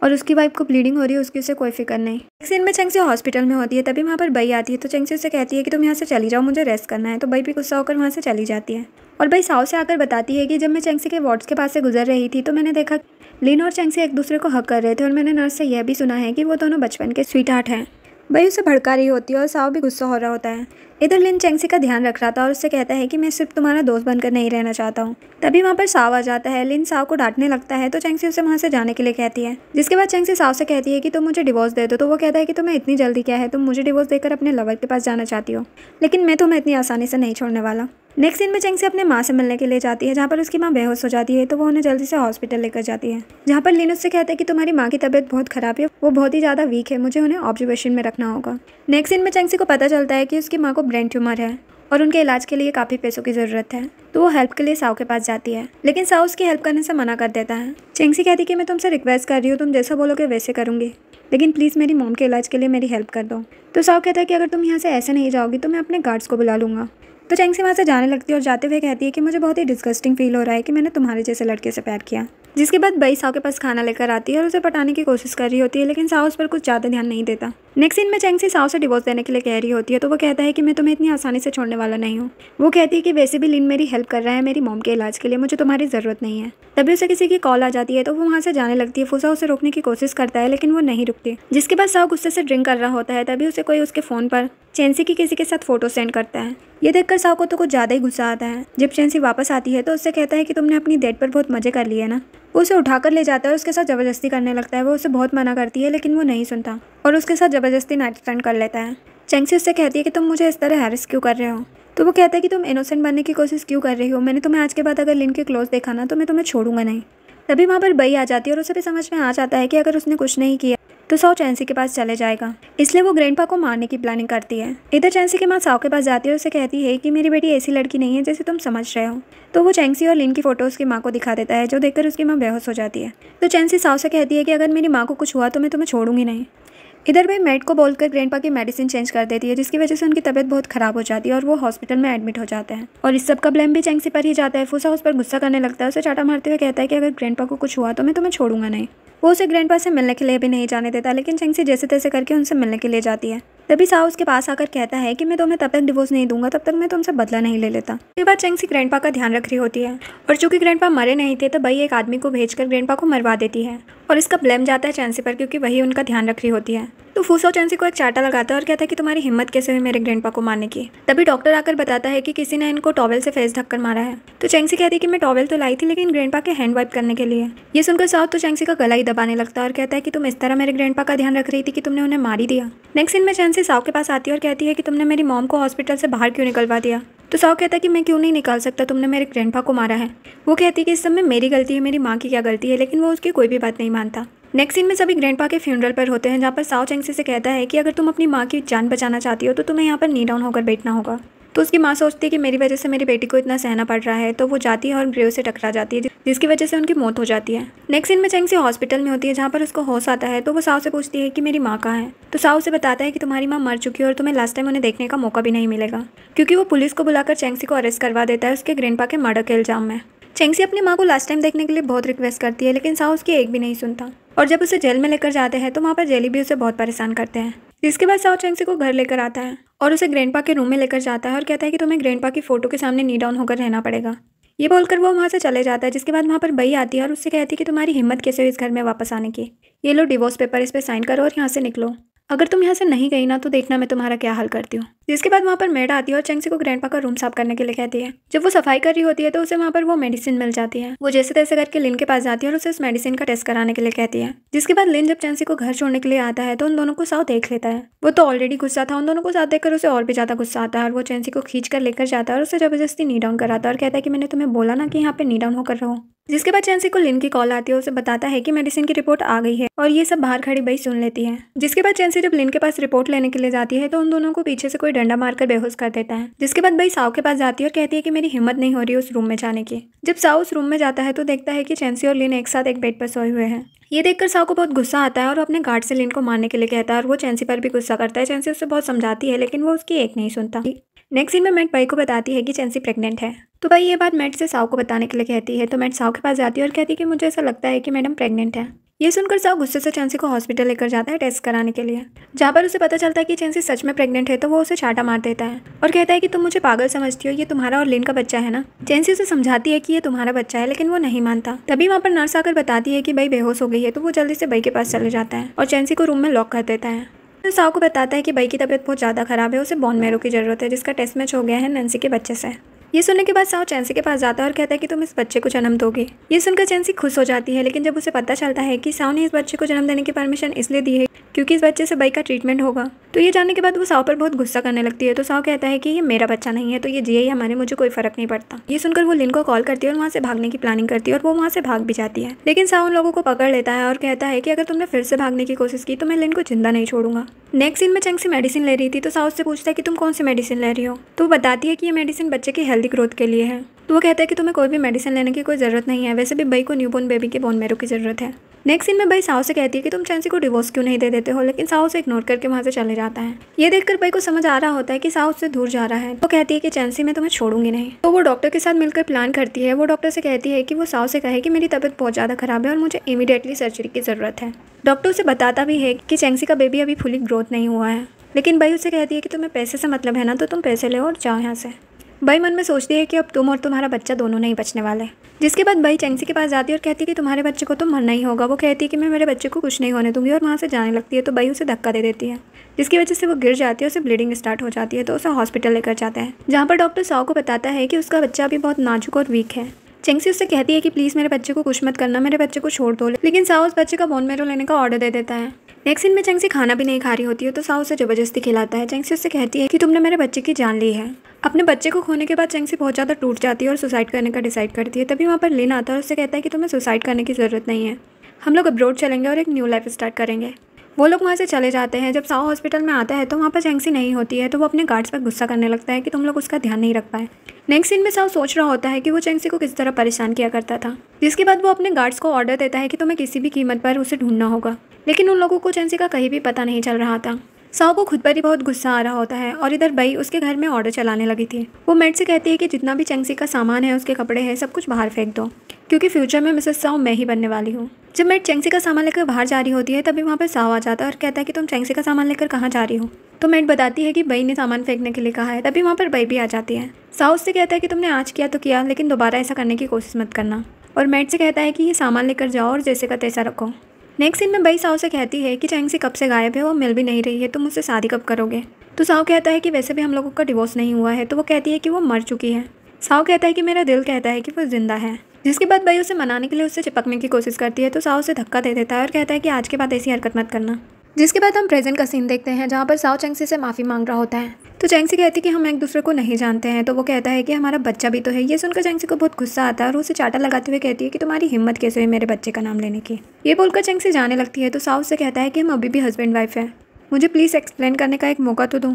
और उसकी वाइफ को ब्लीडिंग हो रही है, उसकी उसे कोई फिक्र नहीं। एक सीन में चेंगसी हॉस्पिटल में होती है तभी वहाँ पर बाई आती है तो चेंगसी उससे कहती है कि तुम यहाँ से चली जाओ, मुझे रेस्ट करना है। तो बाई भी गुस्सा होकर वहाँ से चली जाती है और बाई साओ से आकर बताती है कि जब मैं चेंगसी के वार्ड्स के पास से गुजर रही थी तो मैंने देखा लिन और चेंगसी एक दूसरे को हक कर रहे थे और मैंने नर्स से यह भी सुना है कि वो दोनों बचपन के स्वीट हार्ट हैं। बाई उसे भड़का रही होती है और साओ भी गुस्सा हो रहा होता है। इधर लिन चेंगसी का ध्यान रख रहा था और उससे कहता है कि मैं सिर्फ तुम्हारा दोस्त बनकर नहीं रहना चाहता हूँ। तभी वहाँ पर साओ आ जाता है। लिन साओ को डांटने लगता है तो चेंगसी उसे वहाँ से जाने के लिए कहती है। जिसके बाद चेंगसी साओ से कहती है कि तुम मुझे डिवोर्स दे दो। तो वो कहता है कि तुम्हें इतनी जल्दी क्या है, तुम मुझे डिवोर्स देकर अपने लवर के पास जाना चाहती हो, लेकिन मैं तुम्हें इतनी आसानी से नहीं छोड़ने वाला। नेक्स्ट सीन में चेंगसी अपने माँ से मिलने के लिए जाती है जहाँ पर उसकी माँ बेहोश हो जाती है। तो वो उन्हें जल्दी से हॉस्पिटल लेकर जाती है जहाँ पर लिन उससे कहता है कि तुम्हारी माँ की तबीयत बहुत खराब है, वो बहुत ही ज़्यादा वीक है, मुझे उन्हें ऑब्जर्वेशन में रखना होगा। नेक्स्ट सीन में चेंगसी को पता चलता है कि उसकी माँ को ब्रेन ट्यूमर है और उनके इलाज के लिए काफ़ी पैसों की ज़रूरत है। तो वो हेल्प के लिए साओ के पास जाती है, लेकिन साओ उसकी हेल्प करने से मना कर देता है। चेंगसी कहती है कि मैं तुमसे रिक्वेस्ट कर रही हूँ, तुम जैसा बोलोगे वैसे करूँगी, लेकिन प्लीज़ मेरी मॉम के इलाज के लिए मेरी हेल्प कर दो। तो साओ कहता है कि अगर तुम यहाँ से ऐसे नहीं जाओगी तो मैं अपने गार्ड्स को बुला लूँगा। तो चेंगसी वहाँ से जाने लगती है और जाते हुए कहती है कि मुझे बहुत ही डिस्गस्टिंग फील हो रहा है कि मैंने तुम्हारे जैसे लड़के से प्यार किया। जिसके बाद बाई साओ के पास खाना लेकर आती है और उसे पटाने की कोशिश कर रही होती है, लेकिन साओ उस पर कुछ ज़्यादा ध्यान नहीं देता। नेक्स्ट सीन में चेंगसी साओ से डिवोर्स देने के लिए कह रही होती है तो वो कहता है कि मैं तुम्हें इतनी आसानी से छोड़ने वाला नहीं हूँ। वो कहती है कि वैसे भी लिन मेरी हेल्प कर रहा है मेरी मॉम के इलाज के लिए, मुझे तुम्हारी ज़रूरत नहीं है। तभी उसे किसी की कॉल आ जाती है तो वो वहाँ से जाने लगती है। फूसा उसे रोकने की कोशिश करता है लेकिन वो नहीं रुकती। जिसके बाद साओ गुस्से से ड्रिंक कर रहा होता है तभी उसे कोई उसके फ़ोन पर चेंगसी की किसी के साथ फोटो सेंड करता है। ये देखकर साओ को तो कुछ ज़्यादा ही गुस्सा आता है। जब चेंगसी वापस आती है तो उससे कहता है कि तुमने अपनी डेट पर बहुत मजे कर लिए ना। वो उसे उठाकर ले जाता है और उसके साथ ज़बरदस्ती करने लगता है। वो उसे बहुत मना करती है लेकिन वो नहीं सुनता और उसके साथ ज़बरदस्ती नाइट स्पेंड कर लेता है। चेंगसी उससे कहती है कि तुम मुझे इस तरह हैरेस क्यों कर रहे हो। तो वो कहता है कि तुम इनोसेंट बनने की कोशिश क्यों कर रही हो, मैंने तुम्हें आज के बाद अगर लिन के क्लोज देखा ना तो मैं तुम्हें छोड़ूंगा नहीं। तभी वहाँ पर बई आ जाती है और उसे भी समझ में आ जाता है कि अगर उसने कुछ नहीं किया तो साओ चैंसी के पास चले जाएगा, इसलिए वो ग्रैंडपा को मारने की प्लानिंग करती है। इधर चैंसी की माँ साओ के पास जाती है और उसे कहती है कि मेरी बेटी ऐसी लड़की नहीं है जैसे तुम समझ रहे हो। तो वो चैंसी और लिन की फोटो उसकी माँ को दिखा देता है, जो देखकर उसकी माँ बेहोश हो जाती है। तो चैंसी साओ से कहती है कि अगर मेरी माँ को कुछ हुआ तो मैं तुम्हें छोड़ूंगी नहीं। इधर भाई मैट को बोलकर ग्रैंडपा की मेडिसिन चेंज कर देती है, जिसकी वजह से उनकी तबीयत बहुत खराब हो जाती है और वो हॉस्पिटल में एडमिट हो जाते हैं। और इस सब का ब्लेम भी चैंसी पर ही जाता है। फूसा उस पर गुस्सा करने लगता है, उसे चाटा मारते हुए कहता है कि अगर ग्रैंडपा को कुछ हुआ तो मैं तुम्हें छोड़ूंगा नहीं। वो उसे ग्रैंडपा से मिलने के लिए भी नहीं जाने देता, लेकिन चैंसी जैसे तैसे करके उनसे मिलने के लिए जाती है। तभी साओ उसके पास आकर कहता है कि मैं तुम्हें तब तक डिवोर्स नहीं दूंगा तब तक मैं तुमसे बदला नहीं ले लेता। इसके बाद चैंसी ग्रैंडपा का ध्यान रख रही होती है और चूंकि ग्रैंडपा मरे नहीं थे तो बई एक आदमी को भेजकर ग्रैंडपा को मरवा देती है और इसका ब्लेम जाता है चैंसी पर, क्योंकि वही उनका ध्यान रख रही होती है। तो फूसो चैंसी को एक चाटा लगाता है और कहता है कि तुम्हारी हिम्मत कैसे हुई मेरे ग्रैंडपा को मारने की। तभी डॉक्टर आकर बताता है कि किसी ने इनको टॉवेल से फेस ढककर मारा है। तो चैंसी कहती है कि मैं टॉवेल तो लाई थी लेकिन ग्रैंडपा के हैंड वाइप करने के लिए। ये सुनकर साओ तो चैंसी का गला ही दबाने लगता है और कहता है कि तुम इस तरह मेरे ग्रैंडपा का ध्यान रख रही थी कि तुमने उन्हें मार ही दिया। नेक्स्ट सीन में चैंसी साओ के पास आती है और कहती है कि तुमने मेरी मॉम को हॉस्पिटल से बाहर क्यों निकलवा दिया। तो साओ कहता है कि मैं क्यों नहीं निकाल सकता, तुमने मेरे ग्रैंडपा को मारा है। वो कहती है कि इस सब में मेरी गलती है, मेरी माँ की क्या गलती है, लेकिन वो उसकी कोई भी बात नहीं मानता। नेक्स्ट सीन में सभी ग्रैंडपा के फ्यूनरल पर होते हैं, जहाँ पर साओ चैंसी से कहता है कि अगर तुम अपनी माँ की जान बचाना चाहती हो तो तुम्हें यहाँ पर नी डाउन होकर बैठना होगा। तो उसकी माँ सोचती है कि मेरी वजह से मेरी बेटी को इतना सहना पड़ रहा है, तो वो जाती है और ग्रेव से टकरा जाती है, जिसकी वजह से उनकी मौत हो जाती है। नेक्स्ट सीन में चैंसी हॉस्पिटल में होती है, जहाँ पर उसको होश आता है। तो वो साओ से पूछती है कि मेरी माँ कहाँ है। तो साओ उसे बताता है कि तुम्हारी माँ मर चुकी है और तुम्हें लास्ट टाइम उन्हें देखने का मौका भी नहीं मिलेगा, क्योंकि वो पुलिस को बुलाकर चैंसी को अरेस्ट करवा देता है उसके ग्रैंडपा के मर्डर के इल्जाम में। चैंसी अपनी माँ को लास्ट टाइम देखने के लिए बहुत रिक्वेस्ट करती है, लेकिन साओ उसकी एक भी नहीं सुनता। और जब उसे जेल में लेकर जाते हैं तो वहाँ पर जेली भी उसे बहुत परेशान करते हैं। जिसके बाद साओ चैंसी को घर लेकर आता है और उसे ग्रैंडपा के रूम में लेकर जाता है और कहता है कि तुम्हें ग्रैंडपा की फोटो के सामने नी डाउन होकर रहना पड़ेगा। ये बोलकर वो वहाँ से चले जाता है। जिसके बाद वहाँ पर बई आती है और उससे कहती है कि तुम्हारी हिम्मत कैसे हुई इस घर में वापस आने की। ये लो डिवोर्स पेपर, इस पर साइन करो और यहाँ से निकलो। अगर तुम यहाँ से नहीं गई ना तो देखना मैं तुम्हारा क्या हाल करती हूँ। जिसके बाद वहाँ पर मेड आती है और चैंसी को ग्रैंडपा का रूम साफ करने के लिए कहती है। जब वो सफाई कर रही होती है तो उसे वहाँ पर वो मेडिसिन मिल जाती है। वो जैसे तैसे करके लिन के पास जाती है और उसे इस मेडिसिन का टेस्ट कराने के लिए कहती है। जिसके बाद लिन जब चैंसी को घर छोड़ने के लिए आता है तो उन दोनों को साओ देख लेता है। वो तो ऑलरेडी गुस्सा था, उन दोनों को साथ देखकर उसे और भी ज्यादा गुस्सा आता है और वो चैंसी को खींच कर लेकर जाता है और उसे जबरदस्ती नी डाउन कराता है और कहता है कि मैंने तुम्हें बोला ना कि यहाँ पे नी डाउन होकर रहो। जिसके बाद चैंसी को लिन की कॉल आती है, उसे बताता है कि मेडिसिन की रिपोर्ट आ गई है और ये सब बाहर खड़ी बई सुन लेती है। जिसके बाद चैंसी जब लिन के पास रिपोर्ट लेने के लिए जाती है तो उन दोनों को पीछे से कोई डंडा मारकर बेहोश कर देता है। जिसके बाद बई साओ के पास जाती है और कहती है कि मेरी हिम्मत नहीं हो रही उस रूम में जाने की। जब साओ उस रूम में जाता है तो देखता है कि चैंसी और लिन एक साथ एक बेड पर सोए हुए हैं। ये देखकर साओ को बहुत गुस्सा आता है और अपने गार्ड से लिन को मारने के लिए कहता है और वो चैंसी पर भी गुस्सा करता है। चैंसी उससे बहुत समझाती है लेकिन वो उसकी एक नहीं सुनता। नेक्स्ट सीन में मैट बई को बताती है कि चैंसी प्रेग्नेंट है। तो भाई ये बात मैट से साओ को बताने के लिए कहती है। तो मैट साओ के पास जाती है और कहती है कि मुझे ऐसा लगता है कि मैडम प्रेग्नेंट है। ये सुनकर साओ गुस्से से चैंसी को हॉस्पिटल लेकर जाता है टेस्ट कराने के लिए। जहाँ पर उसे पता चलता है कि चैंसी सच में प्रेग्नेंट है तो वो उसे चाटा मार देता है और कहता है कि तुम मुझे पागल समझती हो, ये तुम्हारा और लिन का बच्चा है ना। चैंसी उसे समझाती है कि ये तुम्हारा बच्चा है, लेकिन वो नहीं मानता। तभी वहाँ पर नर्स आकर बताती है कि भाई बेहोश हो गई है। तो वो जल्दी से बई के पास चले जाता है और चैंसी को रूम में लॉक कर देता है। तो साओ को बताता है कि बई की तबीयत बहुत ज़्यादा खराब है, उसे बोन मैरो की ज़रूरत है, जिसका टेस्ट मैच हो गया है नैन्सी के बच्चे से। ये सुनने के बाद साओ चैंसी के पास जाता है और कहता है कि तुम इस बच्चे को जन्म दोगे। ये सुनकर चैंसी खुश हो जाती है, लेकिन जब उसे पता चलता है कि साओ ने इस बच्चे को जन्म देने की परमिशन इसलिए दी है क्योंकि इस बच्चे से बई का ट्रीटमेंट होगा, तो ये जानने के बाद वो साओ पर बहुत गुस्सा करने लगती है। तो साओ कहता है कि ये मेरा बच्चा नहीं है, तो ये जिए या मरे मुझे कोई फर्क नहीं पड़ता। ये सुनकर वो लिन को कॉल करती है और वहाँ से भागने की प्लानिंग करती है और वो वहाँ से भाग भी जाती है। लेकिन साओ उन लोगों को पकड़ लेता है और कहता है कि अगर तुमने फिर से भागने की कोशिश की तो मैं लिन को जिंदा नहीं छोड़ूंगा। नेक्स्ट सीन में चैंसी मेडिसिन ले रही थी तो साओ उससे पूछता है कि तुम कौन सी मेडिसिन ले रही हो। तो वो बताती है कि ये मेडिसिन बच्चे की हेल्दी ग्रोथ के लिए है। तो वो कहता है कि तुम्हें कोई भी मेडिसिन लेने की कोई ज़रूरत नहीं है, वैसे भी बई को न्यूबॉर्न बेबी के बोन मैरो की ज़रूरत है। नेक्स्ट सीन में बई साओ से कहती है कि तुम चैंसी को डिवोर्स क्यों नहीं दे देते हो, लेकिन साओ उसे इग्नोर करके वहाँ से चले जाता है। ये देखकर बई को समझ आ रहा होता है कि साओ उससे दूर जा रहा है। तो कहती है कि चैंसी मैं तुम्हें छोड़ूंगी नहीं। तो वो डॉक्टर के साथ मिलकर प्लान करती है। वो डॉक्टर से कहती है कि वो साओ से कहे कि मेरी तबीयत बहुत ज़्यादा खराब है और मुझे इमीडिएटली सर्जरी की ज़रूरत है। डॉक्टर उसे बताता भी है कि चैंसी का बेबी अभी फुली ग्रोथ नहीं हुआ है, लेकिन बई उससे कहती है कि तुम्हें पैसे से मतलब है ना, तो तुम पैसे ले और जाओ यहाँ से। बई मन में सोचती है कि अब तुम और तुम्हारा बच्चा दोनों नहीं बचने वाले। जिसके बाद बई चैंसी के पास जाती है और कहती है कि तुम्हारे बच्चे को तो मरना ही होगा। वो कहती है कि मैं मेरे बच्चे को कुछ नहीं होने दूंगी और वहाँ से जाने लगती है। तो बई उसे धक्का दे देती है, जिसकी वजह से वो गिर जाती है, उसे ब्लीडिंग स्टार्ट हो जाती है। तो उसे हॉस्पिटल लेकर जाता है, जहाँ पर डॉक्टर साओ को बताता है कि उसका बच्चा अभी बहुत नाजुक और वीक है। चैंसी उससे कहती है कि प्लीज़ मेरे बच्चे को कुछ मत करना, मेरे बच्चे को छोड़ दो। लेकिन साओ उस बच्चे का बोन मैरो लेने का ऑर्डर दे देता है। नेक्स्ट सीन में चेंगसी खाना भी नहीं खा रही होती है तो साओ उसे जबरदस्ती खिलाता है। चेंगसी उससे कहती है कि तुमने मेरे बच्चे की जान ली है। अपने बच्चे को खोने के बाद चेंगसी बहुत ज़्यादा टूट जाती है और सुसाइड करने का डिसाइड करती है। तभी वहाँ पर लिन आता है और उससे कहता है कि तुम्हें सुसाइड करने की ज़रूरत नहीं है, हम लोग अब्रॉड चलेंगे और एक न्यू लाइफ स्टार्ट करेंगे। वो लोग वहाँ से चले जाते हैं। जब साओ हॉस्पिटल में आता है तो वहाँ पर चेंगसी नहीं होती है तो वो अपने गार्ड्स पर गुस्सा करने लगता है कि तुम लोग उसका ध्यान नहीं रख पाए। नेक्स्ट सीन में साओ सोच रहा होता है कि वो चेंगसी को किस तरह परेशान किया करता था, जिसके बाद वो अपने गार्ड्स को ऑर्डर देता है कि तुम्हें किसी भी कीमत पर उसे ढूंढना होगा। लेकिन उन लोगों को चेंगसी का कहीं भी पता नहीं चल रहा था। साओ को खुद पर ही बहुत गुस्सा आ रहा होता है और इधर बई उसके घर में ऑर्डर चलाने लगी थी। वो मेड से कहती है कि जितना भी चेंगसी का सामान है, उसके कपड़े हैं, सब कुछ बाहर फेंक दो, क्योंकि फ्यूचर में मिसेस साओ मैं ही बनने वाली हूँ। जब मेड चेंगसी का सामान लेकर बाहर जा रही होती है तभी वहाँ पर साओ आ जाता है और कहता है कि तुम चेंगसी का सामान लेकर कहाँ जा रही हो। तो मेड बताती है कि बई ने सामान फेंकने के लिए कहा है। तभी वहाँ पर बई भी आ जाती है। साओ उससे कहता है कि तुमने आज किया तो किया, लेकिन दोबारा ऐसा करने की कोशिश मत करना। और मेड से कहता है कि ये सामान लेकर जाओ और जैसे का तैसा रखो। नेक्स्ट सीन में बई साओ से कहती है कि चेंगसी कब से गायब है, वो मिल भी नहीं रही है, तुम मुझसे शादी कब करोगे। तो साओ कहता है कि वैसे भी हम लोगों का डिवोर्स नहीं हुआ है। तो वो कहती है कि वो मर चुकी है। साओ कहता है कि मेरा दिल कहता है कि वो जिंदा है। जिसके बाद बई उसे मनाने के लिए उससे चिपकने की कोशिश करती है तो साओ उसे धक्का दे देता है और कहता है कि आज के बाद ऐसी हरकत मत करना। जिसके बाद हम प्रेजेंट का सीन देखते हैं जहाँ पर साओ चेंगसी से माफ़ी मांग रहा होता है। तो चेंगसी कहती है कि हम एक दूसरे को नहीं जानते हैं। तो वो कहता है कि हमारा बच्चा भी तो है। ये सुनकर चेंगसी को बहुत गुस्सा आता है और उसे चाटा लगाते हुए कहती है कि तुम्हारी हिम्मत कैसे हुई मेरे बच्चे का नाम लेने की। ये बोलकर चेंगसी जाने लगती है तो साओ से कहता है कि हम अभी भी हस्बैंड वाइफ हैं, मुझे प्लीज़ एक्सप्लेन करने का एक मौका तो दो।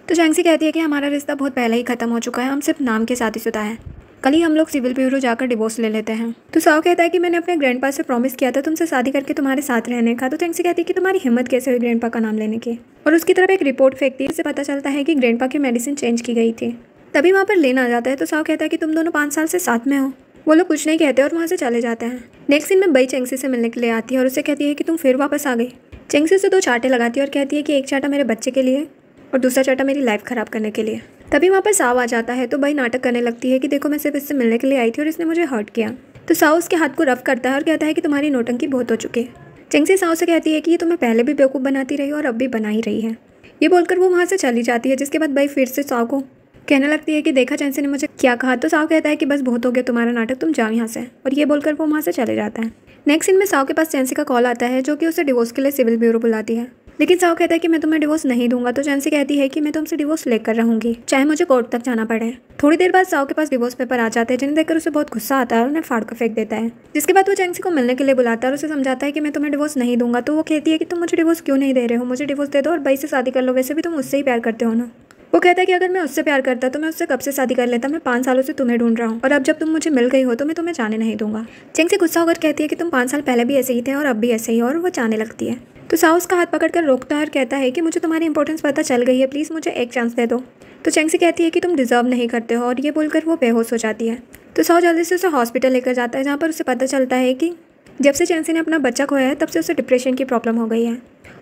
तो चेंगसी कहती है कि हमारा रिश्ता बहुत पहले ही खत्म हो चुका है, हम सिर्फ नाम के शादीशुदा हैं, कल ही हम लोग सिविल ब्यूरो जाकर डिवोर्स ले लेते हैं। तो साओ कहता है कि मैंने अपने ग्रैंडपा से प्रॉमिस किया था तुमसे शादी करके तुम्हारे साथ रहने का। तो चेंगसी कहती है कि तुम्हारी हिम्मत कैसे हुई ग्रैंडपा का नाम लेने की। और उसकी तरफ एक रिपोर्ट फेंकती है, इससे पता चलता है कि ग्रैंडपा की मेडिसिन चेंज की गई थी। तभी वहाँ पर लेन आ जाता है तो साओ कहता है कि तुम दोनों 5 साल से साथ में हो। वो लोग कुछ नहीं कहते और वहाँ से चले जाते हैं। नेक्स्ट सीन में बई चेंगसी से मिलने के लिए आती है और उसे कहती है कि तुम फिर वापस आ गई। चेंगसी उसे 2 चाटे लगाती है और कहती है कि एक चाटा मेरे बच्चे के लिए और दूसरा चाटा मेरी लाइफ ख़राब करने के लिए। तभी वहाँ पर साओ आ जाता है तो बई नाटक करने लगती है कि देखो मैं सिर्फ इससे मिलने के लिए आई थी और इसने मुझे हर्ट किया। तो साओ उसके हाथ को रफ करता है और कहता है कि तुम्हारी नौटंकी बहुत हो चुकी है। चेंगसी साओ से कहती है कि ये तुम्हें पहले भी बेवकूफ़ बनाती रही और अब भी बना ही रही है। ये बोलकर वो वहाँ से चली जाती है। जिसके बाद बई फिर से साओ को कहने लगती है कि देखा चेंगसी ने मुझे क्या कहा। तो साओ कहता है कि बस बहुत हो गया तुम्हारा नाटक, तुम जाओ यहाँ से। और ये बोलकर वो वहाँ से चले जाता है। नेक्स्ट सीन में साओ के पास चेंगसी का कॉल आता है जो कि उसे डिवोर्स के लिए सिविल ब्यूरो बुलाती है। लेकिन साओ कहता है कि मैं तुम्हें डिवोर्स नहीं दूंगा। तो चेंगसी कहती है कि मैं तुमसे डिवोर्स लेकर रहूंगी, चाहे मुझे कोर्ट तक जाना पड़े। थोड़ी देर बाद साओ के पास डिवोर्स पेपर आ जाते हैं जिन्हें देखकर उसे बहुत गुस्सा आता है और उन्हें फाड़ कर फेंक देता है। जिसके बाद वो चेंगसी को मिलने के लिए बुलाता है और उसे समझाता है कि मैं तुम्हें डिवोर्स नहीं दूंगा। तो वो कहती है कि तुम मुझे डिवोर्स क्यों नहीं दे रहे हो, मुझे डिवोर्स दे दो और बई से शादी कर लो, वैसे भी तुम उससे ही प्यार करते हो ना। वो कहता है कि अगर मैं उससे प्यार करता तो मैं उससे कब से शादी कर लेता, मैं 5 सालों से तुम्हें ढूंढ रहा हूँ और अब जब तुम मुझे मिल गई हो तो मैं तुम्हें जाने नहीं दूंगा। चेंगसी गुस्सा होकर कहती है कि तुम 5 साल पहले भी ऐसे ही थे और अब भी ऐसे ही हो, और वो जाने लगती है। तो साओ उसका हाथ पकड़कर रोकता है और कहता है कि मुझे तुम्हारी इंपॉर्टेंस पता चल गई है, प्लीज़ मुझे एक चांस दे दो। तो चेंगसी कहती है कि तुम डिजर्व नहीं करते हो और ये बोलकर वो बेहोश हो जाती है। तो साओ जल्दी से उसे हॉस्पिटल लेकर जाता है जहाँ पर उसे पता चलता है कि जब से चेंगसी ने अपना बच्चा खोया है तब से उसे डिप्रेशन की प्रॉब्लम हो गई है।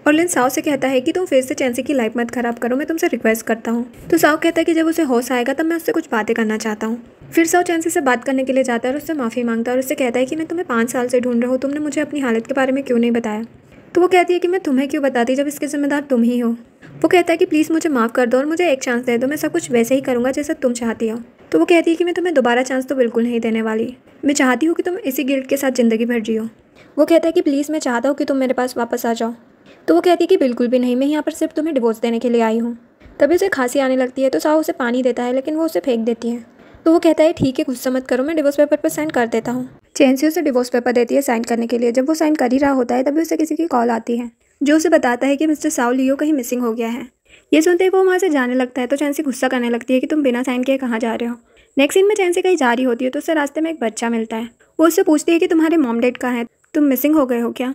और लिन साओ से कहता है कि तुम फिर से चेंगसी की लाइफ मत खराब करो, मैं तुमसे रिक्वेस्ट करता हूँ। तो साओ कहता है कि जब उसे होश आएगा तब मैं उससे कुछ बातें करना चाहता हूँ। फिर साओ चेंगसी से बात करने के लिए जाता है और उससे माफ़ी मांगता है और उससे कहता है कि मैं तुम्हें 5 साल से ढूंढ रहा हूँ, तुमने मुझे अपनी हालत के बारे में क्यों नहीं बताया। तो वो कहती है कि मैं तुम्हें क्यों बताती जब इसके जिम्मेदार तुम ही हो। वो कहता है कि प्लीज़ मुझे माफ़ कर दो और मुझे एक चांस दे दो, मैं सब कुछ वैसे ही करूँगा जैसा तुम चाहती हो। तो वो कहती है कि मैं तुम्हें दोबारा चांस तो बिल्कुल नहीं देने वाली, मैं चाहती हूँ कि तुम इसी गिल्ट के साथ ज़िंदगी भर जियो। वो कहता है कि प्लीज़ मैं चाहता हूँ कि तुम मेरे पास वापस आ जाओ। तो वो कहती है कि बिल्कुल भी नहीं, मैं यहाँ पर सिर्फ तुम्हें डिवोर्स देने के लिए आई हूँ। तभी उसे खांसी आने लगती है तो साओ उसे पानी देता है लेकिन वो उसे फेंक देती है। तो वो कहता है ठीक है गुस्सा मत करो, मैं डिवोर्स पेपर पर साइन कर देता हूँ। चेंगसी उसे डिवोर्स पेपर देती है साइन करने के लिए। जब वो साइन कर ही रहा होता है तभी उसे किसी की कॉल आती है जो उसे बताता है कि मिस्टर साओ लियो कहीं मिसिंग हो गया है। ये सुनते ही वो वहाँ से जाने लगता है तो चेंगसी गुस्सा करने लगती है कि तुम बिना साइन किए कहाँ जा रहे हो। नेक्स्ट सीन में चेंगसी कहीं जा रही होती है तो उससे रास्ते में एक बच्चा मिलता है। वो उससे पूछती है कि तुम्हारे मॉम डैड कहाँ हैं, तुम मिसिंग हो गए हो क्या।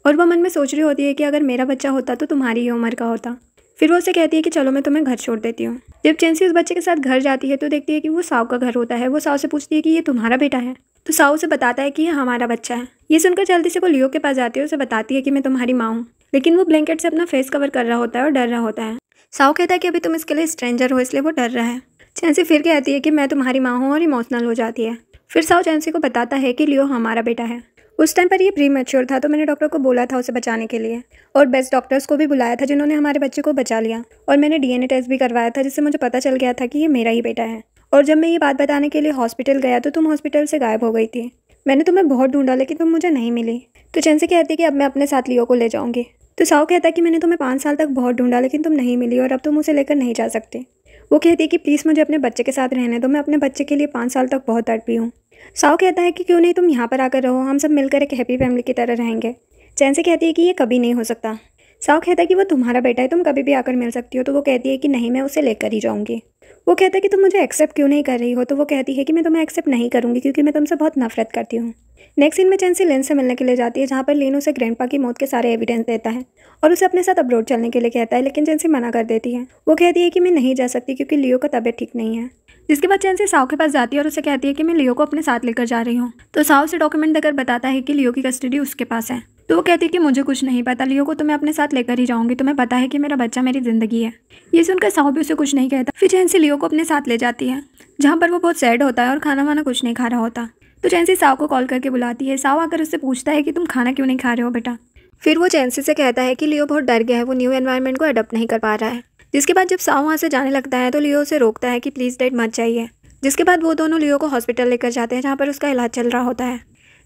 और वो मन में सोच रही होती है कि अगर मेरा बच्चा होता तो तुम्हारी ही उम्र का होता। फिर वो उसे कहती है कि चलो मैं तुम्हें घर छोड़ देती हूँ। जब चेंगसी उस बच्चे के साथ घर जाती है तो देखती है कि वो साओ का घर होता है। वो साओ से पूछती है कि ये तुम्हारा बेटा है। तो साओ उसे बताता है कि ये हमारा बच्चा है। ये सुनकर जल्दी से वो लियो के पास जाती है, उसे बताती है कि मैं तुम्हारी माँ हूँ। लेकिन वो ब्लैंकेट से अपना फेस कवर कर रहा होता है और डर रहा होता है। साओ कहता है कि अभी तुम इसके लिए स्ट्रेंजर हो इसलिए वो डर रहा है। चेंगसी फिर कहती है कि मैं तुम्हारी माँ हूँ और इमोशनल हो जाती है। फिर साओ चेंगसी को बताता है कि लियो हमारा बेटा है। उस टाइम पर ये प्री मैच्योर था तो मैंने डॉक्टर को बोला था उसे बचाने के लिए और बेस्ट डॉक्टर्स को भी बुलाया था जिन्होंने हमारे बच्चे को बचा लिया। और मैंने DNA टेस्ट भी करवाया था जिससे मुझे पता चल गया था कि ये मेरा ही बेटा है। और जब मैं ये बात बताने के लिए हॉस्पिटल गया तो तुम हॉस्पिटल से गायब हो गई थी। मैंने तुम्हें बहुत ढूंढा लेकिन तुम मुझे नहीं मिली। तो चेंगसी कहती है कि अब मैं अपने साथ लियो को ले जाऊँगी। तो साओ कहता है कि मैंने तुम्हें 5 साल तक बहुत ढूंढा लेकिन तुम नहीं मिली और अब तुम उसे लेकर नहीं जा सकते। वो कहती है कि प्लीज़ मुझे अपने बच्चे के साथ रहने दो, मैं अपने बच्चे के लिए 5 साल तक बहुत तड़पी हूँ। साओ कहता है कि क्यों नहीं तुम यहाँ पर आकर रहो, हम सब मिलकर एक हैप्पी फैमिली की तरह रहेंगे। चैंसी कहती है कि ये कभी नहीं हो सकता। साओ कहता है कि वो तुम्हारा बेटा है, तुम कभी भी आकर मिल सकती हो। तो वो कहती है कि नहीं, मैं उसे लेकर ही जाऊँगी। वो कहता है कि तुम मुझे एक्सेप्ट क्यों नहीं कर रही हो। तो वो कहती है कि मैं तुम्हें एक्सेप्ट नहीं करूँगी क्योंकि मैं तुमसे बहुत नफरत करती हूँ। नेक्स्ट सीन में चैंसी लिन से मिलने के लिए जाती है, जहाँ पर लिन उसे ग्रैंडपा की मौत के सारे एविडेंस देता है और उसे अपने साथ अब्रॉड चलने के लिए कहता है, लेकिन चैंसी मना कर देती है। वो कहती है कि मैं नहीं जा सकती क्योंकि लियो का तबीयत ठीक नहीं है। जिसके बाद चैंसी साओ के पास जाती है और उसे कहती है कि मैं लियो को अपने साथ लेकर जा रही हूँ। तो साओ उसे डॉक्यूमेंट देकर बताता है कि लियो की कस्टडी उसके पास है। तो वो कहती है कि मुझे कुछ नहीं पता, लियो को तो मैं अपने साथ लेकर ही जाऊंगी, तुम्हें पता है कि मेरा बच्चा मेरी ज़िंदगी है। ये सुनकर साओ भी उसे कुछ नहीं कहता। फिर चैंसी लियो को अपने साथ ले जाती है, जहाँ पर वो बहुत सैड होता है और खाना वाना कुछ नहीं खा रहा होता। तो चैंसी साओ को कॉल करके बुलाती है। साओ आकर उससे पूछता है कि तुम खाना क्यों नहीं खा रहे हो बेटा। फिर वो चैंसी से कहता है कि लियो बहुत डर गया है, वो न्यू एनवायरनमेंट को अडॉप्ट नहीं कर पा रहा है। जिसके बाद जब साओ वहाँ से जाने लगता है तो लियो उसे रोकता है कि प्लीज़ डैड मत जाइए। जिसके बाद वो दोनों लियो को हॉस्पिटल लेकर जाते हैं, जहाँ पर उसका इलाज चल रहा होता है।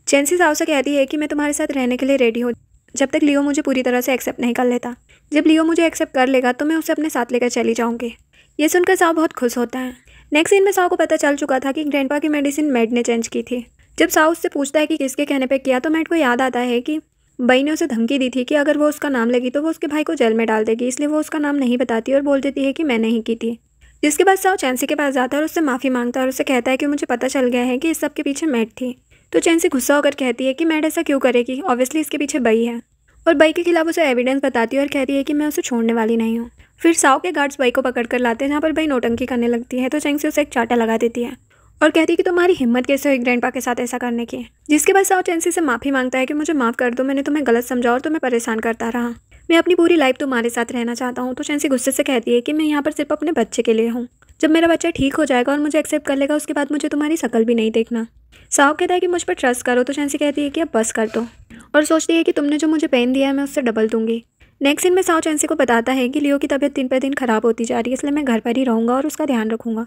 चैंसी साओ से कहती है कि मैं तुम्हारे साथ रहने के लिए रेडी हूँ जब तक लियो मुझे पूरी तरह से एक्सेप्ट नहीं कर लेता। जब लियो मुझे एक्सेप्ट कर लेगा तो मैं उसे अपने साथ लेकर चली जाऊँगी। ये सुनकर साओ बहुत खुश होता है। नेक्स्ट सीन में साओ को पता चल चुका था कि ग्रैंडपा की मेडिसिन मैड ने चेंज की थी। जब साओ उससे पूछता है कि किसके कहने पे किया तो मैड को याद आता है कि बई ने उसे धमकी दी थी कि अगर वो उसका नाम लेगी तो वो उसके भाई को जेल में डाल देगी, इसलिए वो उसका नाम नहीं बताती और बोल देती है कि मैंने ही की थी। जिसके बाद साओ चैंसी के पास जाता है और उससे माफ़ी मांगता है और उससे कहता है कि मुझे पता चल गया है कि इस सब के पीछे मैड थी। तो चैंसी गुस्सा होकर कहती है कि मैड ऐसा क्यों करेगी, ऑब्वियसली इसके पीछे बई है। और बई के खिलाफ उसे एविडेंस बताती है और कहती है कि मैं उसे छोड़ने वाली नहीं हूँ। फिर साओ के गार्ड्स बई को पकड़ कर लाते हैं, जहाँ पर बई नौटंकी करने लगती है। तो चैंसी उसे एक चाटा लगा देती है और कहती है कि तुम्हारी हिम्मत कैसे हुई ग्रैंडपा के साथ ऐसा करने की। जिसके बाद साओ चैंसी से माफ़ी मांगता है कि मुझे माफ़ कर दो, मैंने तुम्हें गलत समझा और तुम्हें परेशान करता रहा, मैं अपनी पूरी लाइफ तुम्हारे साथ रहना चाहता हूँ। तो चैंसी गुस्से से कहती है कि मैं यहाँ पर सिर्फ अपने बच्चे के लिए हूँ, जब मेरा बच्चा ठीक हो जाएगा और मुझे एक्सेप्ट कर लेगा उसके बाद मुझे तुम्हारी शक्ल भी नहीं देखना। साओ कहता है कि मुझ पर ट्रस्ट करो। तो चैंसी कहती है कि अब बस कर दो और सोचती है कि तुमने जो मुझे पेन दिया है मैं उससे डबल दूंगी। नेक्स्ट सीन में साओ चैंसी को बताता है कि लियो की तबीयत दिन पर दिन खराब होती जा रही है, इसलिए मैं घर पर ही रहूँगा और उसका ध्यान रखूँगा।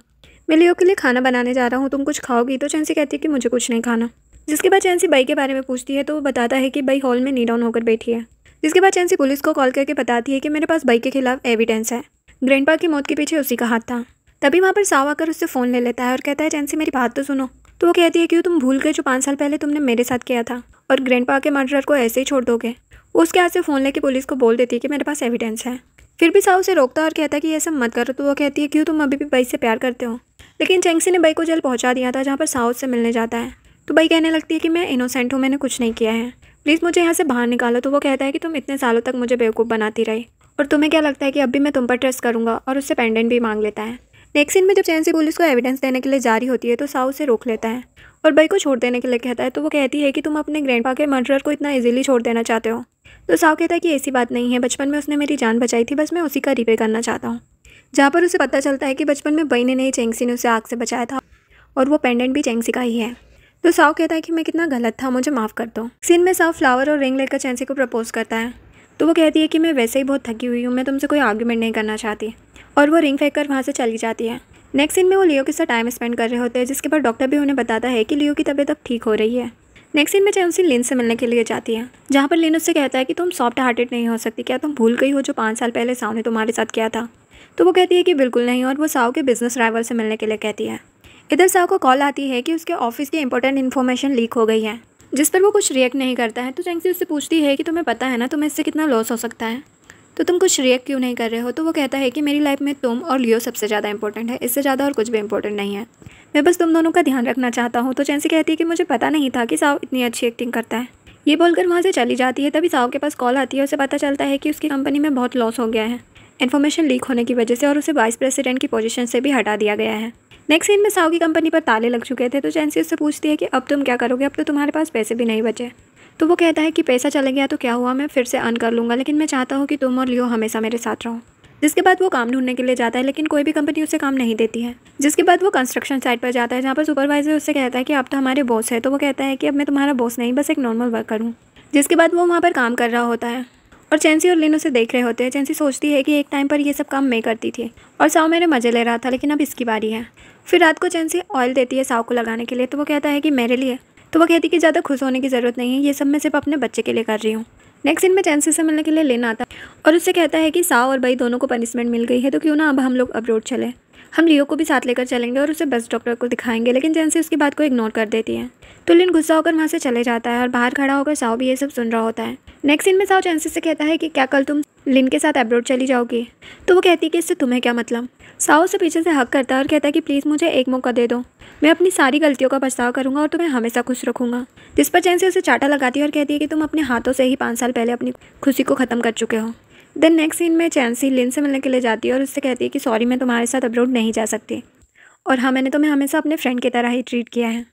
मैं लियो के लिए खाना बनाने जा रहा हूँ, तुम कुछ खाओगी। तो चैंसी कहती है कि मुझे कुछ नहीं खाना। जिसके बाद चैंसी बई के बारे में पूछती है तो वो बताता है कि बई हॉल में नी डाउन होकर बैठी है। जिसके बाद चैंसी पुलिस को कॉल करके बताती है कि मेरे पास बई के खिलाफ एविडेंस है, ग्रैंडपा की मौत के पीछे उसी का हाथ था। तभी वहाँ पर साओ आकर उससे फ़ोन ले लेता है और कहता है चैंसी मेरी बात तो सुनो। तो वो कहती है कि तुम भूल गए जो 5 साल पहले तुमने मेरे साथ किया था और ग्रैंडपा के मर्डरर को ऐसे ही छोड़ दोगे। वो उसके हाथ से फ़ोन लेके पुलिस को बोल देती है कि मेरे पास एविडेंस है। फिर भी साओ उसे रोकता है और कहता है कि ये सब मत करो। तो वो कहती है क्यों, तुम अभी भी बई से प्यार करते हो। लेकिन चैंसी ने बई को जेल पहुंचा दिया था, जहाँ पर साओ से मिलने जाता है। तो बई कहने लगती है कि मैं इनोसेंट हूँ, मैंने कुछ नहीं किया है, प्लीज़ मुझे यहाँ से बाहर निकालो। तो वो कहता है कि तुम इतने सालों तक मुझे बेवकूफ़ बनाती रही और तुम्हें क्या लगता है कि अब भी मैं तुम पर ट्रस्ट करूँगा, और उससे पेंडेंट भी मांग लेता है। नेक्स्ट सीन में जब चैंसी पुलिस को एविडेंस देने के लिए जा रही होती है तो साओ उसे रोक लेता है और बई को छोड़ देने के लिए कहता है। तो वो कहती है कि तुम अपने ग्रैंडपा के मर्डरर को इतना इजीली छोड़ देना चाहते हो। तो साओ कहता है कि ऐसी बात नहीं है, बचपन में उसने मेरी जान बचाई थी, बस मैं उसी का रिपे करना चाहता हूँ। जहाँ पर उसे पता चलता है कि बचपन में बई ने नहीं चैंसी ने उसे आग से बचाया था और वो पेंडेंट भी चैंसी का ही है। तो साओ कहता है कि मैं कितना गलत था, मुझे माफ़ कर दो। सीन में साओ फ्लावर और रिंग लेकर चैंसी को प्रपोज करता है। तो वो कहती है कि मैं वैसे ही बहुत थकी हुई हूँ, मैं तुमसे कोई आर्ग्यूमेंट नहीं करना चाहती, और वो रिंग फेंक कर वहाँ से चली जाती है। नेक्स्ट सीन में वो लियो के साथ टाइम स्पेंड कर रहे होते हैं, जिसके बाद डॉक्टर भी उन्हें बताता है कि लियो की तबीयत अब ठीक हो रही है। नेक्स्ट सीन में चैंसी लिन से मिलने के लिए जाती है, जहाँ पर लिन उससे कहता है कि तुम सॉफ्ट हार्टेड नहीं हो सकती, क्या तुम भूल गई हो जो 5 साल पहले साओ ने तुम्हारे साथ किया था। तो वो कहती है कि बिल्कुल नहीं, और वो साओ के बिजनेस राइवल से मिलने के लिए कहती है। इधर साओ को कॉल आती है कि उसके ऑफिस की इंपॉर्टेंट इन्फॉर्मेशन लीक हो गई है, जिस पर वो कुछ रिएक्ट नहीं करता है। तो चैंसी उससे पूछती है कि तुम्हें पता है ना तुम्हें इससे कितना लॉस हो सकता है, तो तुम कुछ रिएक्ट क्यों नहीं कर रहे हो। तो वो कहता है कि मेरी लाइफ में तुम और लियो सबसे ज़्यादा इंपॉर्टेंट है, इससे ज़्यादा और कुछ भी इंपॉर्टेंट नहीं है, मैं बस तुम दोनों का ध्यान रखना चाहता हूँ। तो चैंसी कहती है कि मुझे पता नहीं था कि साओ इतनी अच्छी एक्टिंग करता है। ये बोलकर वहाँ से चली जाती है। तभी साओ के पास कॉल आती है, उसे पता चलता है कि उसकी कंपनी में बहुत लॉस हो गया है इन्फॉर्मेशन लीक होने की वजह से, और उसे वाइस प्रेसिडेंट की पोजीशन से भी हटा दिया गया है। नेक्स्ट सीन में साओ की कंपनी पर ताले लग चुके थे। तो चैंसी उससे पूछती है कि अब तुम क्या करोगे, अब तो तुम्हारे पास पैसे भी नहीं बचे। तो वो कहता है कि पैसा चले गया तो क्या हुआ, मैं फिर से अर्न कर लूँगा, लेकिन मैं चाहता हूँ कि तुम और लियो हमेशा मेरे साथ रहो। जिसके बाद वो काम ढूंढने के लिए जाता है, लेकिन कोई भी कंपनी उसे काम नहीं देती है। जिसके बाद वो कंस्ट्रक्शन साइट पर जाता है, जहाँ पर सुपरवाइजर उससे कहता है कि आप तो हमारे बॉस है। तो वो कहता है कि अब मैं तुम्हारा बॉस नहीं, बस एक नॉर्मल वर्कर हूँ। जिसके बाद वो वहाँ पर काम कर रहा होता है और चैंसी और लिन उसे देख रहे होते हैं। चैंसी सोचती है कि एक टाइम पर ये सब काम मैं करती थी और साओ मेरे मज़े ले रहा था, लेकिन अब इसकी बारी है। फिर रात को चैंसी ऑयल देती है साओ को लगाने के लिए। तो वो कहता है कि मेरे लिए। तो वो कहती है कि ज़्यादा खुश होने की ज़रूरत नहीं है, ये सब मैं सिर्फ अपने बच्चे के लिए कर रही हूँ। नेक्स्ट सीन में चैंसी से मिलने के लिए लिन आता है और उससे कहता है कि साव और बई दोनों को पनिशमेंट मिल गई है, तो क्यों ना अब हम लोग अब्रोड चले, हम लियो को भी साथ लेकर चलेंगे और उसे बेस्ट डॉक्टर को दिखाएंगे। लेकिन चैंसी उसकी बात को इग्नोर कर देती है, तो लिन गुस्सा होकर वहाँ से चले जाता है और बाहर खड़ा होकर साव भी ये सब सुन रहा होता है। नेक्स्ट सीन में साव चैंसी से कहता है कि क्या कल तुम लिन के साथ अब्रोड चली जाओगी, तो वो कहती है कि इससे तुम्हें क्या मतलब। साव उसे पीछे से हक करता है और कहता है कि प्लीज़ मुझे एक मौका दे दो, मैं अपनी सारी गलतियों का पछतावा करूंगा और तुम्हें हमेशा खुश रखूंगा। जिस पर चैंसी उसे चाटा लगाती है और कहती है कि तुम अपने हाथों से ही 5 साल पहले अपनी खुशी को ख़त्म कर चुके हो। देन नेक्स्ट सीन में चैंसी लिन से मिलने के लिए जाती है और उससे कहती है कि सॉरी, मैं तुम्हारे साथ अब्रोड नहीं जा सकती, और हाँ, मैंने तुम्हें हमेशा अपने फ्रेंड की तरह ही ट्रीट किया है।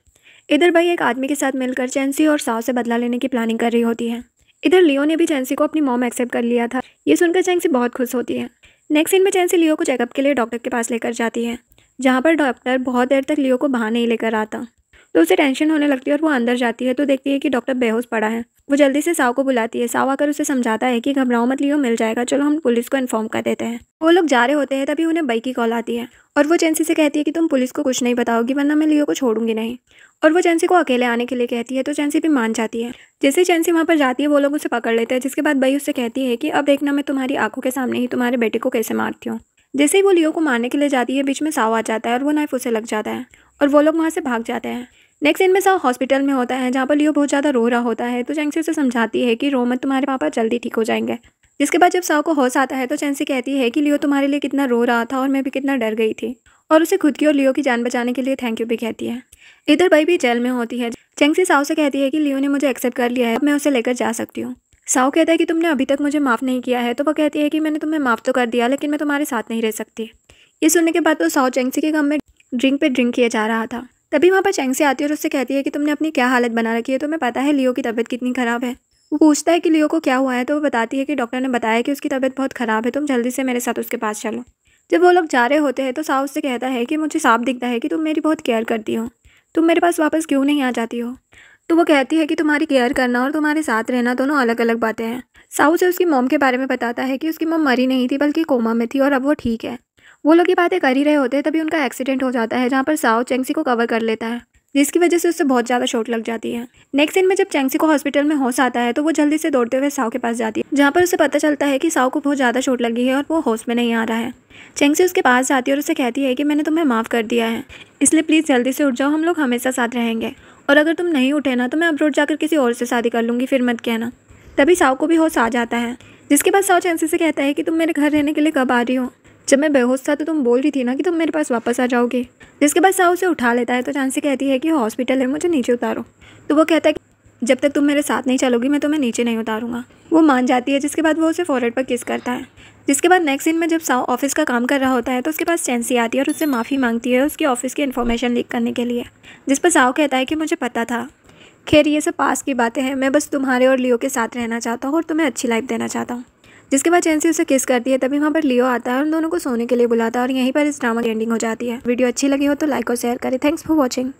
इधर भाई एक आदमी के साथ मिलकर चैंसी और साव से बदला लेने की प्लानिंग कर रही होती है। इधर लियो ने भी चैंसी को अपनी मॉम एक्सेप्ट कर लिया था। ये सुनकर चैंसी बहुत खुश होती है। नेक्स्ट सीन में चैंसी लियो को चेकअप के लिए डॉक्टर के पास लेकर जाती है, जहाँ पर डॉक्टर बहुत देर तक लियो को बाहर नहीं लेकर आता, तो उसे टेंशन होने लगती है और वो अंदर जाती है तो देखती है कि डॉक्टर बेहोश पड़ा है। वो जल्दी से साव को बुलाती है। साव आकर उसे समझाता है कि घबराओ मत, लियो मिल जाएगा, चलो हम पुलिस को इन्फॉर्म कर देते हैं। वो लोग जा रहे होते हैं तभी उन्हें बई की कॉल आती है और वो चैंसी से कहती है कि तुम पुलिस को कुछ नहीं बताओगी वरना मैं लियो को छोड़ूंगी नहीं, और वो चैंसी को अकेले आने के लिए कहती है, तो चैंसी भी मान जाती है। जैसे ही चैंसी वहाँ पर जाती है वो लोग उसे पकड़ लेते हैं, जिसके बाद बई उससे कहती है कि अब देखना मैं तुम्हारी आंखों के सामने ही तुम्हारे बेटे को कैसे मारती हूँ। जैसे ही वो लियो को मारने के लिए जाती है, बीच में साव आ जाता है और वो नाइफ उसे लग जाता है और वो लोग वहाँ से भाग जाते हैं। नेक्स्ट सीन में साव हॉस्पिटल में होता है, जहाँ पर लियो बहुत ज़्यादा रो रहा होता है, तो चैंसी उसे समझाती है कि रो मत, तुम्हारे पापा जल्दी ठीक हो जाएंगे। जिसके बाद जब साव को होश आता है तो चैंसी कहती है कि लियो तुम्हारे लिए कितना रो रहा था और मैं भी कितना डर गई थी, और उसे खुद की और लियो की जान बचाने के लिए थैंक यू भी कहती है। इधर बई भी जेल में होती है। चैंसी साव से कहती है कि लियो ने मुझे एक्सेप्ट कर लिया है, अब मैं उसे लेकर जा सकती हूँ। साव कहता है कि तुमने अभी तक मुझे माफ़ नहीं किया है, तो वो कहती है कि मैंने तुम्हें माफ़ तो कर दिया, लेकिन मैं तुम्हारे साथ नहीं रह सकती। ये सुनने के बाद तो साव चैंसी के गम में ड्रिंक पे ड्रिंक किया जा रहा था। तभी वहाँ पर चैंसी आती है और उससे कहती है कि तुमने अपनी क्या हालत बना रखी है, तुम्हें पता है लियो की तबीयत कितनी ख़राब है। वो पूछता है कि लियो को क्या हुआ है, तो वो बताती है कि डॉक्टर ने बताया कि उसकी तबीयत बहुत ख़राब है, तुम जल्दी से मेरे साथ उसके पास चलो। जब वो लोग जा रहे होते हैं तो साव उससे कहता है कि मुझे साफ दिखता है कि तुम मेरी बहुत केयर करती हो, तुम मेरे पास वापस क्यों नहीं आ जाती हो। तो वो कहती है कि तुम्हारी केयर करना और तुम्हारे साथ रहना दोनों अलग अलग बातें हैं। साव से उसकी मॉम के बारे में बताता है कि उसकी मॉम मरी नहीं थी बल्कि कोमा में थी और अब वो ठीक है। वो लोग ये बातें कर ही रहे होते हैं तभी उनका एक्सीडेंट हो जाता है, जहाँ पर साव चैंसी को कवर कर लेता है, जिसकी वजह से उससे बहुत ज़्यादा चोट लग जाती है। नेक्स्ट सीन में जब चैंसी को हॉस्पिटल में होश आता है तो वो जल्दी से दौड़ते हुए साव के पास जाती है, जहाँ पर उसे पता चलता है कि साव को बहुत ज़्यादा चोट लगी है और वो होश में नहीं आ रहा है। चैंसी उसके पास जाती है और उसे कहती है कि मैंने तुम्हें माफ़ कर दिया है, इसलिए प्लीज़ जल्दी से उठ जाओ, हम लोग हमेशा साथ रहेंगे, और अगर तुम नहीं उठे ना तो मैं अब्रोड जाकर किसी और से शादी कर लूँगी, फिर मत कहना। तभी साव को भी होश आ जाता है, जिसके बाद साव चैंसी से कहता है कि तुम मेरे घर रहने के लिए कब आ रही हो, जब मैं बेहोश था तो तुम बोल रही थी ना कि तुम मेरे पास वापस आ जाओगे। जिसके बाद साव उसे उठा लेता है, तो चैंसी कहती है कि हॉस्पिटल है, मुझे नीचे उतारो। तो वो कहता है कि जब तक तुम मेरे साथ नहीं चलोगी मैं तुम्हें नीचे नहीं उतारूंगा। वो मान जाती है, जिसके बाद वो उसे फॉरहेड पर किस करता है। जिसके बाद नेक्स्ट सीन में जब साव ऑफिस का काम कर रहा होता है तो उसके पास चैंसी आती है और उससे माफ़ी मांगती है उसकी ऑफिस की इन्फॉर्मेशन लीक करने के लिए, जिस पर साव कहता है कि मुझे पता था, खैर ये सब पास की बातें हैं, मैं बस तुम्हारे और लियो के साथ रहना चाहता हूँ और तुम्हें अच्छी लाइफ देना चाहता हूँ। जिसके बाद चैंसी उसे किस करती है, तभी वहाँ पर लियो आता है और उन दोनों को सोने के लिए बुलाता है और यहीं पर इस ड्रामा की एंडिंग हो जाती है। वीडियो अच्छी लगी हो तो लाइक और शेयर करें। Thanks for watching.